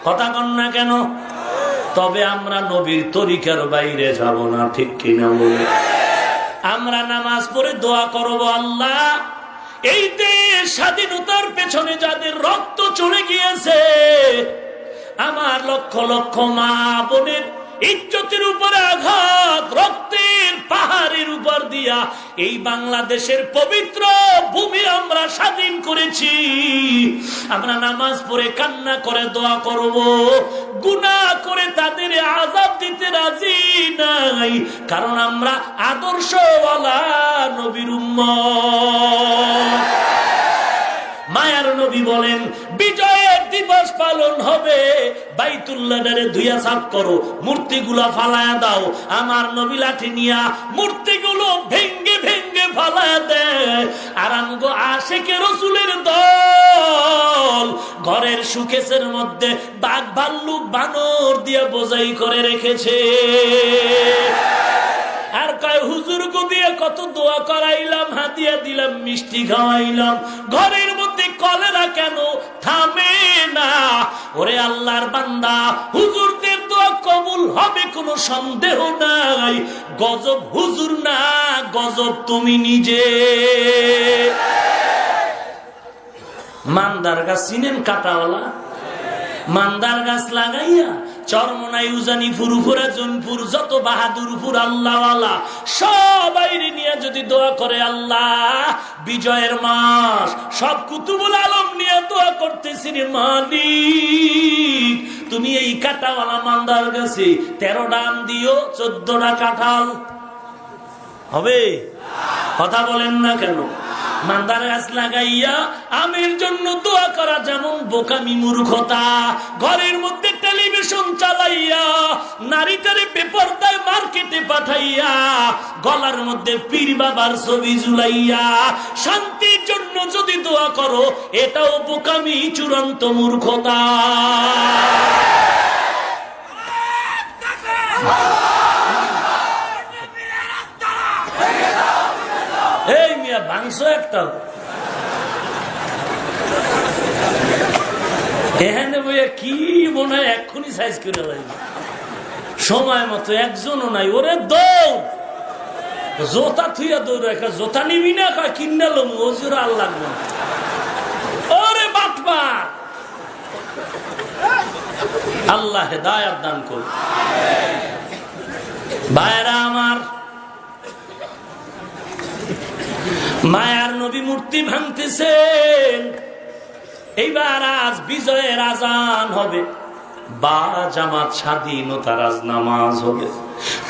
Speaker 1: কথা কন না কেন? তবে আমরা নবীর তরিকার বাইরে যাব না। ঠিক কিনা বলে? আমরা নামাজ পড়ে দোয়া করব, আল্লাহ, এই দেশ স্বাধীনতার পেছনে যাদের রক্ত চলে গিয়েছে, আমার লক্ষ লক্ষ মা বোনের ইজ্জতের উপরে আঘাত, রক্তের পাহাড়ের উপর দিয়া এই বাংলাদেশের পবিত্র ভূমি আমরা স্বাধীন করেছি। আমরা নামাজ পড়ে কান্না করে দোয়া করব, গুনাহ করে তাদের আযাব দিতে রাজি নাই, কারণ আমরা আদর্শওয়ালা নবীর উম্মত। মায়ার নবী বলেন, বিজয়ের দিবস পালন হবে, বাইতুল্লাহরে ধুইয়া সাফ করো, মূর্তিগুলা ফালায়া দাও। আমার নবী লাঠি নিয়া মূর্তিগুলো ভেঙ্গে ভেঙ্গে ফালায়া দেয়। আর আমগো আশিকে রাসূলের দল ঘরের সুকেসের মধ্যে বাঘ ভাল্লুক বানর দিয়া বোঝাই করে রেখেছে। আর কয়, হুজুর গো দিয়ে কত দোয়া করাইলাম, হাদিয়া দিলাম, মিষ্টি খাওয়াইলাম, ঘরের মধ্যে কলেরা কেন থামে না? ওরে আল্লাহর বান্দা, হুজুরদের দোয়া কবুল হবে কোনো সন্দেহ নাই। গজব হুজুর না, গজব তুমি নিজে। মান্দার গাছ চিনেন? কাটাওয়ালা মান্দার গাছ লাগাইয়া চরমনাই, উজানি, ফুরুফুরা, জনপুর, যত বাহাদুরপুর আল্লাহওয়ালা সবাই নিয়ে যদি দোয়া করে, আল্লাহ বিজয়ের মাস, সব কুতুবুল আলম নিয়ে দোয়া করতেছি, মালিক তুমি এই কাটাওয়ালা মান্দার গাছে 13টা আম দিও, 14টা কাঁঠাল হবে। কথা বলেন না কেন? মান্দার গাছ লাগাইয়া আমের জন্য দোয়া করা যেমন বোকামি, মূর্খতা। ঘরের মধ্যে টেলিভিশন চালাইয়া নারীটারে বেপরদায় মার্কেটে পাঠাইয়া, গলার মধ্যে পীর বাবার ছবি ঝুলাইয়া শান্তির জন্য যদি দোয়া করো, এটাও বোকামি, চূড়ান্ত মূর্খতা। এই মিয়া ভাঙছো একটা, এখানে বইয়া কি মনে হয় এক্ষুনি সাইজ করে লাগবে, সময় মতো একজনও নাই। ওরে দৌড়, জোতা থুইয়া দৌড়, একটা জোতা নিবি না, কিনা লোম ওজুর আর লাগবে। ওরে বাপা, আল্লাহ হেদায়েত দান করুন। ভাইরা আমার, মায়ার নবী মূর্তি ভাঙতেছেন। এইবার আজ বিজয়ের আজান হবে, বা জামাত স্বাধীনতার আজ নামাজ হবে।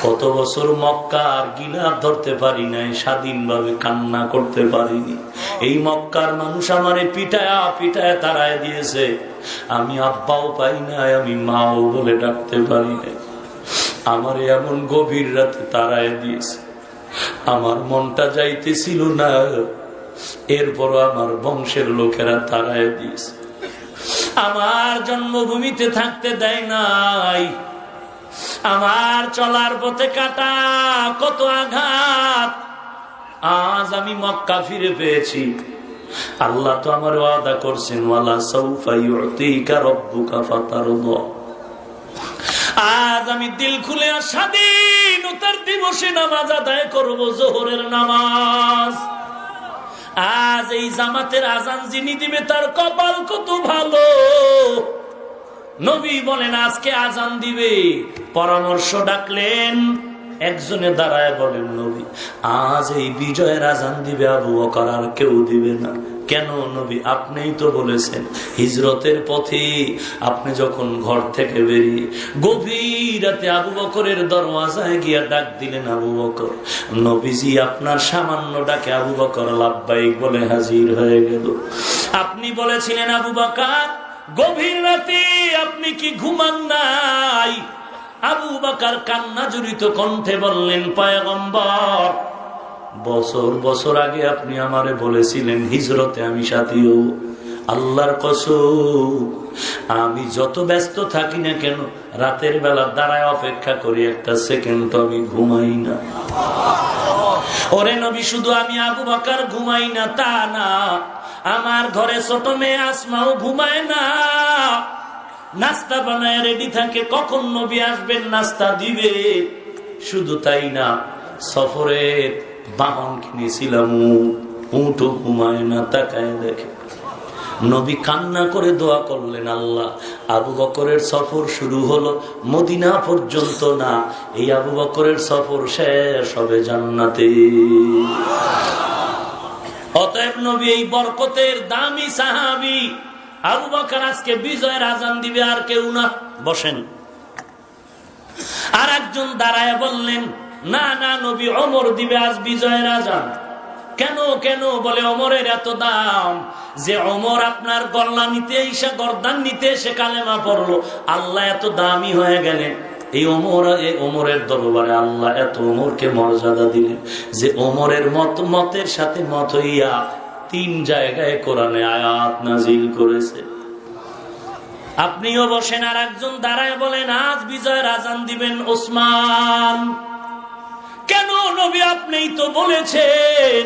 Speaker 1: কত বছর মক্কার গিলাফ ধরতে পারি নাই, স্বাধীনভাবে কান্না করতে পারিনি। এই মক্কার মানুষ আমারে পিটায়া পিটায়া তাড়ায় দিয়েছে, আমি আব্বাও পাই নাই, আমি মাও বলে ডাকতে পারি নাই। আমারে এমন গভীর রাতে তাড়ায় দিয়েছে, আমার মনটা যাইতেছিল না, এরপরও আমার বংশের লোকেরা তাড়ায় দিয়েছে। আমার জন্মভূমিতে থাকতে দেয় নাই, আমার চলার পথে কাটা কত আঘাত। আজ আমি মক্কা ফিরে পেয়েছি। আল্লাহ তো আমার ওয়াদা করছেন, ওয়ালা সাউফা ইউতিকা রাব্বুকা ফাতারদা। আজ আমি দিল খুলে স্বাধীনতার দিবসে নামাজ আদায় করব, জোহরের নামাজ। আজ এই জামাতের আজান যিনি দিবে, তার কপাল কত ভালো। নবী বলেন, আজকে আজান দিবে, পরামর্শ ডাকলেন, একজনে দাঁড়ায় বলেন, নবী আজ এই বিজয়ের আজান দিবে আবু বকর, আর কেউ দিবে না। কেন নবী? আপনিই তো বলেছেন হিজরতের পথে আপনি যখন ঘর থেকে বেরিয়ে গভীর রাতে আবু বকরের দরওয়াজায় গিয়া ডাক দিলেন, আবু বকর। নবীজি আপনার সামান্য ডাকে আবু বকর লাব্বাইক বলে হাজির হয়ে গেল। আপনি বলেছিলেন, আবু বকর গভীর রাতে আপনি কি ঘুমান নাই? আবু বকর কান্না জড়িত কণ্ঠে বললেন, পয়গম্বর বছর বছর আগে আপনি আমারে বলেছিলেন হিজরতে আমি সাথীও। আল্লাহর কসম আমি যত ব্যস্ত থাকি না কেন রাতের বেলা দাঁড়ায় অপেক্ষা করি, একটা সেকেন্ড আমি ঘুমাই না। ওরে নবী, শুধু আমি আবু বকর ঘুমাই না তা না, আমার ঘরে ছোট মেয়ে আসমাও ঘুমায় না। নাস্তা বানায় রেডি থাকে, কখন নবী আসবেন নাস্তা দিবে। শুধু তাই না, সফরের বাহন কিনেছিলাম, উঠো ঘুমায় না, তাকায় দেখে। নবী কান্না করে দোয়া করলেন, আল্লাহ আবু বকরের সফর শুরু হলো মদিনা পর্যন্ত না, এই আবু বকরের সফর শেষ হবে জান্নাতে। অতএব নবী এই বরকতের দামি সাহাবী আবু বকর আজকে বিজয়ের আজান দিবে, আর কেউ না। বসেন। আর একজন দাঁড়ায় বললেন, না না নবী, ওমর দিবে আজ বিজয়ের আজান। কেন কেন? বলে ওমরের এত দাম যে ওমর আপনার গল্লা নিতে এসে গর্দান নিতে এসে কালেমা পড়লো, আল্লাহ এত দামি হয়ে গেলেন। এই ওমরের দরবারে আল্লাহ এত ওমরকে মর্যাদা দিলেন যে ওমরের মতের সাথে মত হইয়া 3 জায়গায় কোরআনে আয়াত নাজিল করেছে। আপনিও বসেন। আর একজন দাঁড়ায় বলেন, আজ বিজয়ের আজান দিবেন ওসমান। কেন নবী? আপনিই তো বলেছেন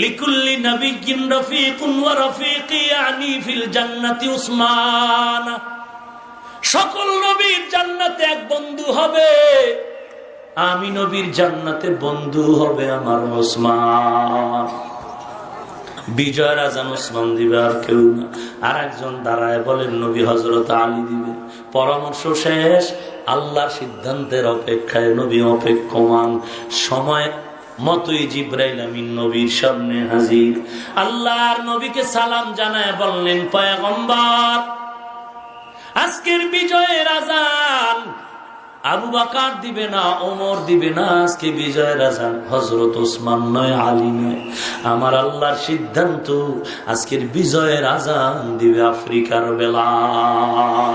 Speaker 1: লিকুল্লি নাবিয়্যিন রাফিকুন ওয়া রাফিকি ইয়ানি ফিল জান্নাতি উসমান। সকল নবীর জান্নাতে এক বন্ধু হবে, আমি নবীর জান্নাতে বন্ধু হবে আমার ওসমান। বিজয়ের আজান ওসমান দিবে, আর কেউ না। আর একজন দাঁড়ায় বলেন, নবী হযরত আলী দিবে। পরামর্শ শেষ, আল্লাহর সিদ্ধান্তের অপেক্ষায় নবী অপেক্ষমান। সময় মতোই জিবরাইল আমিন নবীর সামনে হাজির। আল্লাহর নবীকে সালাম জানায় বললেন, পয়গম্বর আজকের বিজয়ের আজান আবু বকর দিবে না, ওমর দিবে না, আজকে বিজয়ের আজান হযরত ওসমান নয়, আলী নয়। আমার আল্লাহর সিদ্ধান্ত, আজকের বিজয়ের আজান দিবে আফ্রিকার বেলাল।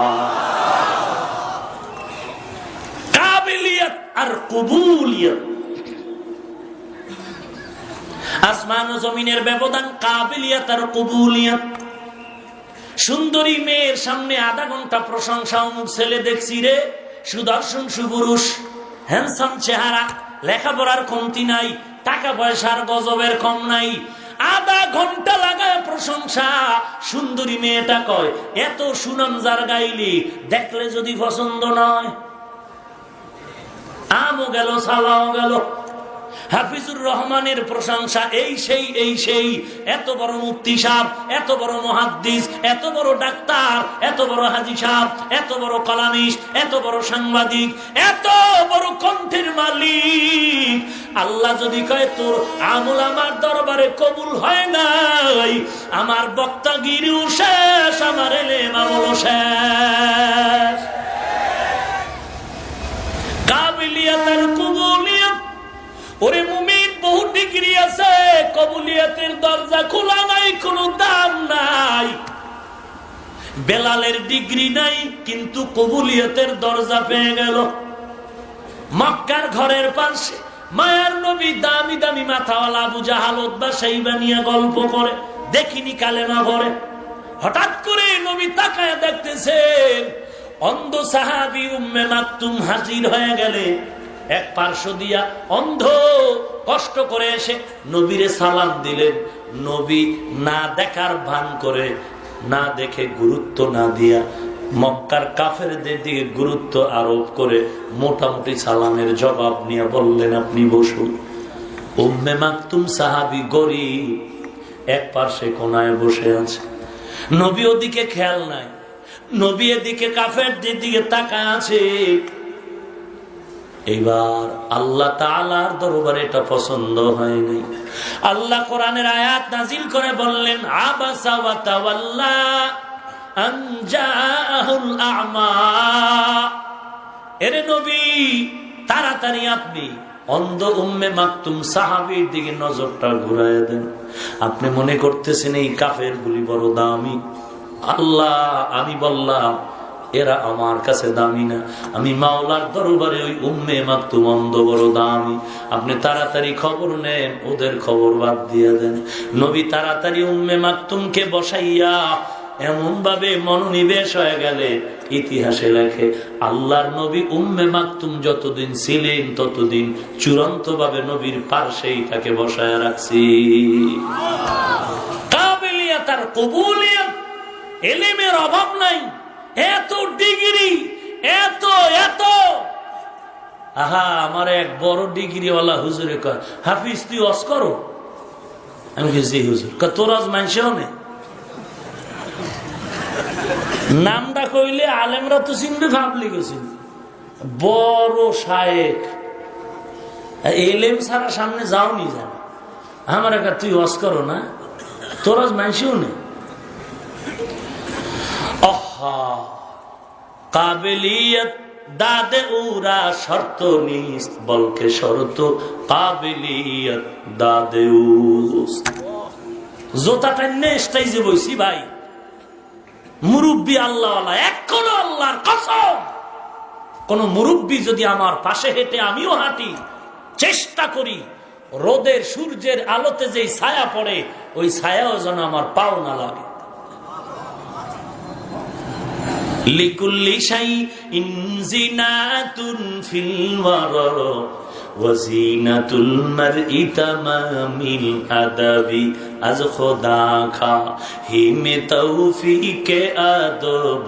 Speaker 1: কাবিলিয়াত আর কবুলিয়াত, আসমান ও জমিনের ব্যবধান কাবিলিয়াত আর কবুলিয়াত। সুন্দরী মেয়ের সামনে আধা ঘন্টা প্রশংসা, অমুক ছেলে দেখছি রে, সুদর্শন সুপুরুষ, হ্যান্ডসাম চেহারা, লেখাপড়ার কমতি নাই, টাকা পয়সার গজবের কম নাই। আধা ঘন্টা লাগায় প্রশংসা। সুন্দরী মেয়েটা কয়, এত সুনাম যার গাইলি, দেখলে যদি পছন্দ নয়, আমও গেল সালাও গেল। হাফিজুর রহমানের প্রশংসা, এই সেই এই সেই, এত বড় মুফতি সাহেব, এত বড় মুহাদ্দিস, এত বড় ডাক্তার, এত বড় হাজী সাহেব, এত বড় কলামিস্ট, এত বড় সাংবাদিক, এত বড় কণ্ঠের মালিক। আল্লাহ যদি কয় তোর আমল আমার দরবারে কবুল হয় নাই, আমার বক্তাগিরিও শেষ, আমার এলেম আমলও শেষ। কাবিলিয়াত আর কবুলিয়াত, ওরে মুমিন বহু ডিগ্রি আছে, কবুলিয়াতের দরজা খোলা নাই, কোনো দাম নাই। বেলালের ডিগ্রি নাই, কিন্তু কবুলিয়াতের দরজা পেয়ে গেল। মক্কার ঘরের পাশে মায়ার নবী দামি দামি মাথাওয়ালা আবু জাহাল উতবা শাইবা নিয়ে গল্প করে, দেখিনি কালেমা পড়ে। হঠাৎ করে নবী তাকায় দেখতেছেন অন্ধ সাহাবী উম্মে মাকতুম হাজির হয়ে গেলে। এক পার্শ্ব দিয়া অন্ধ কষ্ট করে এসে নবীরে সালাম দিলেন। নবী না দেখার ভান করে, না দেখে গুরুত্ব না দিয়া মক্কার কাফেরদের দিকে গুরুত্ব আরোপ করে মোটামুটি সালামের জবাব নিয়ে বললেন, আপনি বসুন। উম্মে মাকতুম সাহাবী গরীব, এক পার্শ্বে কোনায় বসে আছে। নবী ওদিকে খেয়াল নাই, নবী এদিকে কাফেরদের দিকে তাকায় আছে। এইবার আল্লাহ তাআলার দরবারে এটা পছন্দ হয়নি। আল্লাহ কোরআনের আয়াত নাজিল করে বললেন, আবাসা ওয়া তাওয়াল্লা আন জাআহুল আ'মা। এরে নবী, তাড়াতাড়ি আপনি অন্ধ উম্মে মাকতুম সাহাবীর দিকে নজরটা ঘুরায় দেন। আপনি মনে করতেছেন এই কাফেরগুলি বড় দামি। আল্লাহ, আমি বললাম এরা আমার কাছে দামি না, আমি মাওলার দরবারে ওই উম্মে মাকতুম অন্ধ বড় দামি। আপনি তাড়াতাড়ি খবর নেন, ওদের খবর বাদ দিয়ে দেন। নবী তাড়াতাড়ি উম্মে মাকতুমকে বসাইয়া এমন ভাবে মনোনিবেশ হয়ে গেলে ইতিহাসে লেখে আল্লাহর নবী উম্মে মাকতুম যতদিন ছিলেন ততদিন চূড়ান্ত ভাবে নবীর পার্শ্বেই তাকে বসায় রাখছি। কাবিলিয়াত আর কবুলিয়াত, ইলমের অভাব নাই, এত ডিগ্রি, এত এত। আহা, আমার এক বড় ডিগ্রিওয়ালা হুজুরে কয়, হাফিজ তুই ওয়াজ করো? আমি কি জি হুজুর। তোর আজ মানছেও নেই, নামটা কইলে আলেমরা তো চিনবে, পাবলিক চিনবে। বড় শায়েখ, এলেম ছাড়া সামনে যাওনি জানা। আমার একা তুই ওয়াজ করো না, তোর আজ মানছেও নেই। কাবিলিয়ত দাদে উরা শর্ত নিস বলকে শর্ত কাবিলিয়ত দাদে উস। জোতাটা নেস্টাই যে বইছি ভাই, মুরব্বী আল্লাহওয়ালা, এখনো আল্লাহর কসম, কোন মুরব্বী যদি আমার পাশে হেঁটে আমিও হাঁটি, চেষ্টা করি রোদের সূর্যের আলোতে যেই ছায়া পড়ে ওই ছায়াও যেন আমার পাও না লাগে। লিকুল্লি শাইইন জিনাতুন ফিল ওয়ারা ওয়া জিনাতুল মারই তামামিল আদাবি আজ খোদা খা হিমে তৌফিকে আদব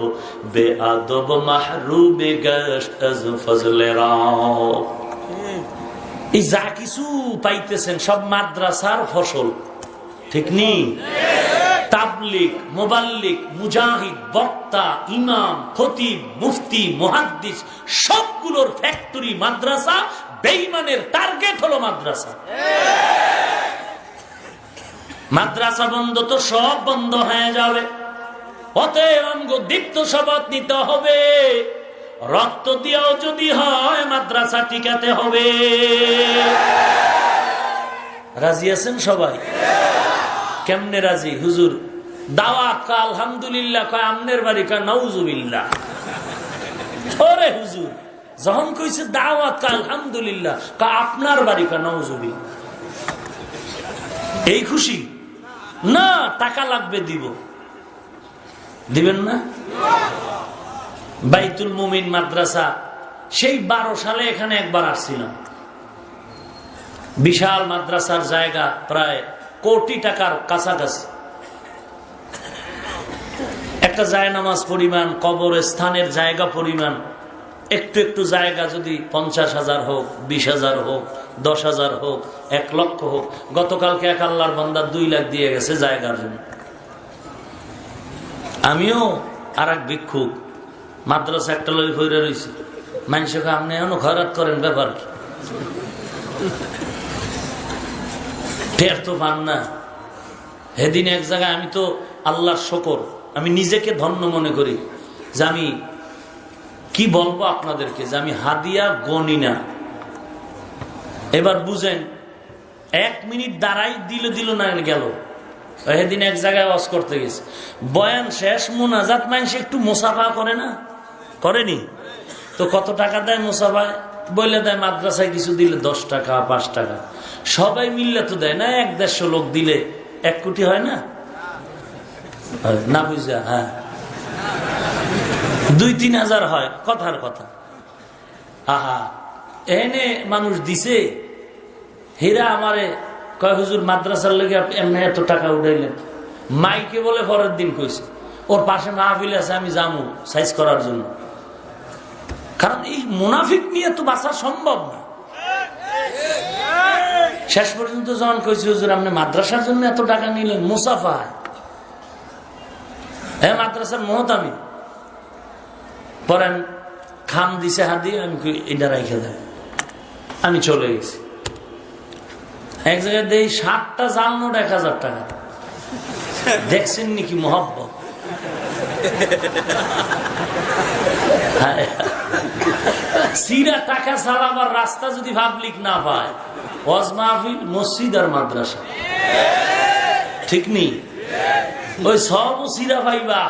Speaker 1: বে আদব মাহরুবে গশত আজ ফজলে রাব। এই যা কিছু পাইতেছেন সব মাদ্রাসার ফসল, ঠিক নেই? তাবলিগ, মুবাল্লিগ, মুজাহিদ, বক্তা, ইমাম, খতিব, মুফতি, মুহাদ্দিস সবগুলোর ফ্যাক্টরি মাদ্রাসা। বেঈমানের টার্গেট হলো মাদ্রাসা। মাদ্রাসা বন্ধ তো সব বন্ধ হয়ে যাবে। অতএব অঙ্গ দীপ্ত শপথ নিতে হবে, রক্ত দিয়েও যদি হয় মাদ্রাসা টিকাতে হবে। রাজি আছেন সবাই? কেমনে রাজি? হুজুর দাওয়াত কা আলহামদুলিল্লাহ কয়, আমনের বাড়ি কয় নাউজুবিল্লাহ। ওরে হুজুর, যখন কইছে দাওয়াত কা আলহামদুলিল্লাহ কয় আপনার বাড়ি কয় নাউজুবিল্লাহ। এই খুশি না? টাকা লাগবে, দিব। দিবেন না? বাইতুল মুমিন মাদ্রাসা সেই 12 সালে এখানে একবার আসছিলাম। বিশাল মাদ্রাসার জায়গা, প্রায় কোটি টাকার কাছাকাছি। একটা জায়নামাজ পরিমাণ, কবরস্থানের জায়গা পরিমাণ, একটু একটু জায়গা যদি 50,000 হোক, 20,000 হোক, 10,000 হোক, 1 লক্ষ হোক। গতকালকে এক আল্লাহর বান্দা 2 লাখ দিয়ে গেছে জায়গার জন্য। আমিও আর এক ভিক্ষুক মাদ্রাসা একটা লই হইরে রয়েছি। মানুষকে আপনি এখনো খয়রাত করেন, ব্যাপার কি? টের তো পান না। সেদিন এক জায়গায় আমি তো আল্লাহর শকর, আমি নিজেকে ধন্য মনে করি যে আমি কি বলবো আপনাদেরকে, যে আমি হাদিয়া গনি না। এবার বুঝেন, 1 মিনিট দাঁড়াই দিল না, গেল। সেদিন এক জায়গায় ওয়াজ করতে গেছে, বয়ান শেষ, মুনাজাত মানুষ একটু মুসাফা করে না? করেনি তো? কত টাকা দেয় মুসাফায়? বলে দেয় মাদ্রাসায় কিছু দিলে 10 টাকা, 5 টাকা। সবাই মিললে তো দেয় না। 1-150 লোক দিলে 1 কোটি হয় না? না বুঝা? হ্যাঁ, 2-3 হাজার হয়, কথার কথা। আহা, এনে মানুষ দিছে। হীরা আমারে কয়, হুজুর মাদ্রাসার লেগে এমনি এত টাকা উঠাইলেন? মাইকে বলে পরের দিন কইছে, ওর পাশে মাহফিল আছে, আমি যাবো সাইজ করার জন্য। কারণ এই মুনাফিক নিয়ে তো বাঁচা সম্ভব না। শেষ পর্যন্ত যখন কইছে, হুজুর আপনি মাদ্রাসার জন্য এত টাকা নিলেন, মুসাফা হ্যাঁ মাদ্রাসার মহতামি পরেন, খাম দিছে হাত দিয়ে, আমি এটা রাইখে দেন। আমি চলে গেছি। এক জায়গায় দেই 7টা জাল নোট 1000 টাকা। দেখছেন নাকি মোহাব্বত? সিরা টাকা ছাড়া আবার রাস্তা যদি পাবলিক না পায়, ওয়াজ মাহফিল, মসজিদ আর মাদ্রাসা, ঠিক নেই? ওই সব সিরা পাইবা,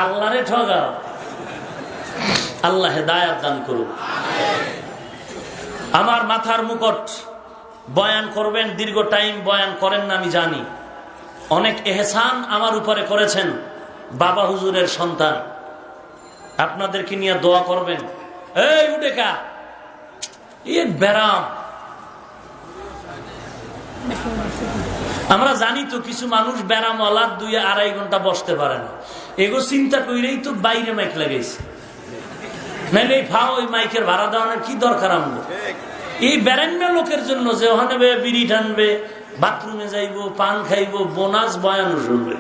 Speaker 1: আল্লাহরে ঠগাও। আল্লাহ হেদায়েত দান করুক। আমার মাথার মুকুট, বয়ান করবেন, দীর্ঘ টাইম বয়ান করেন না আমি জানি। অনেক এহসান আমার উপরে করেছেন, বাবা হুজুরের সন্তান। আপনাদেরকে নিয়ে দোয়া করবেন। এই উঠেকা ব্যারাম, আমরা জানি তো কিছু মানুষ ব্যারামওয়ালা 2-2.5 ঘন্টা বসতে পারে না। এগো চিন্তা করেই তো বাইরে মাইক লাগাইছে, নাইলে এই ফাও ওই মাইকের ভাড়া দেওয়ানোর কি দরকার? আমরা এই ব্যারাম্য লোকের জন্য যে ওখানে বিড়ি টানবে, বাথরুমে যাইব, পান খাইব, বোনাস বয়ান শুনবে,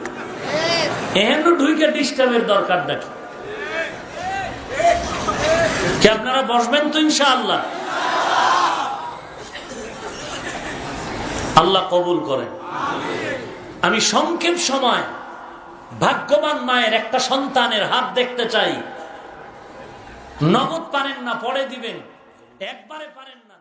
Speaker 1: এহেন ঢুইকে ডিস্টার্বের দরকার নাকি? কি আপনারা বসবেন তো ইনশাআল্লাহ? আল্লাহ কবুল করেন। আমি সংক্ষেপ সময় ভাগ্যবান মায়ের একটা সন্তানের হাত দেখতে চাই। নগদ পারেন না, পরে দিবেন, একবারে পারেন না।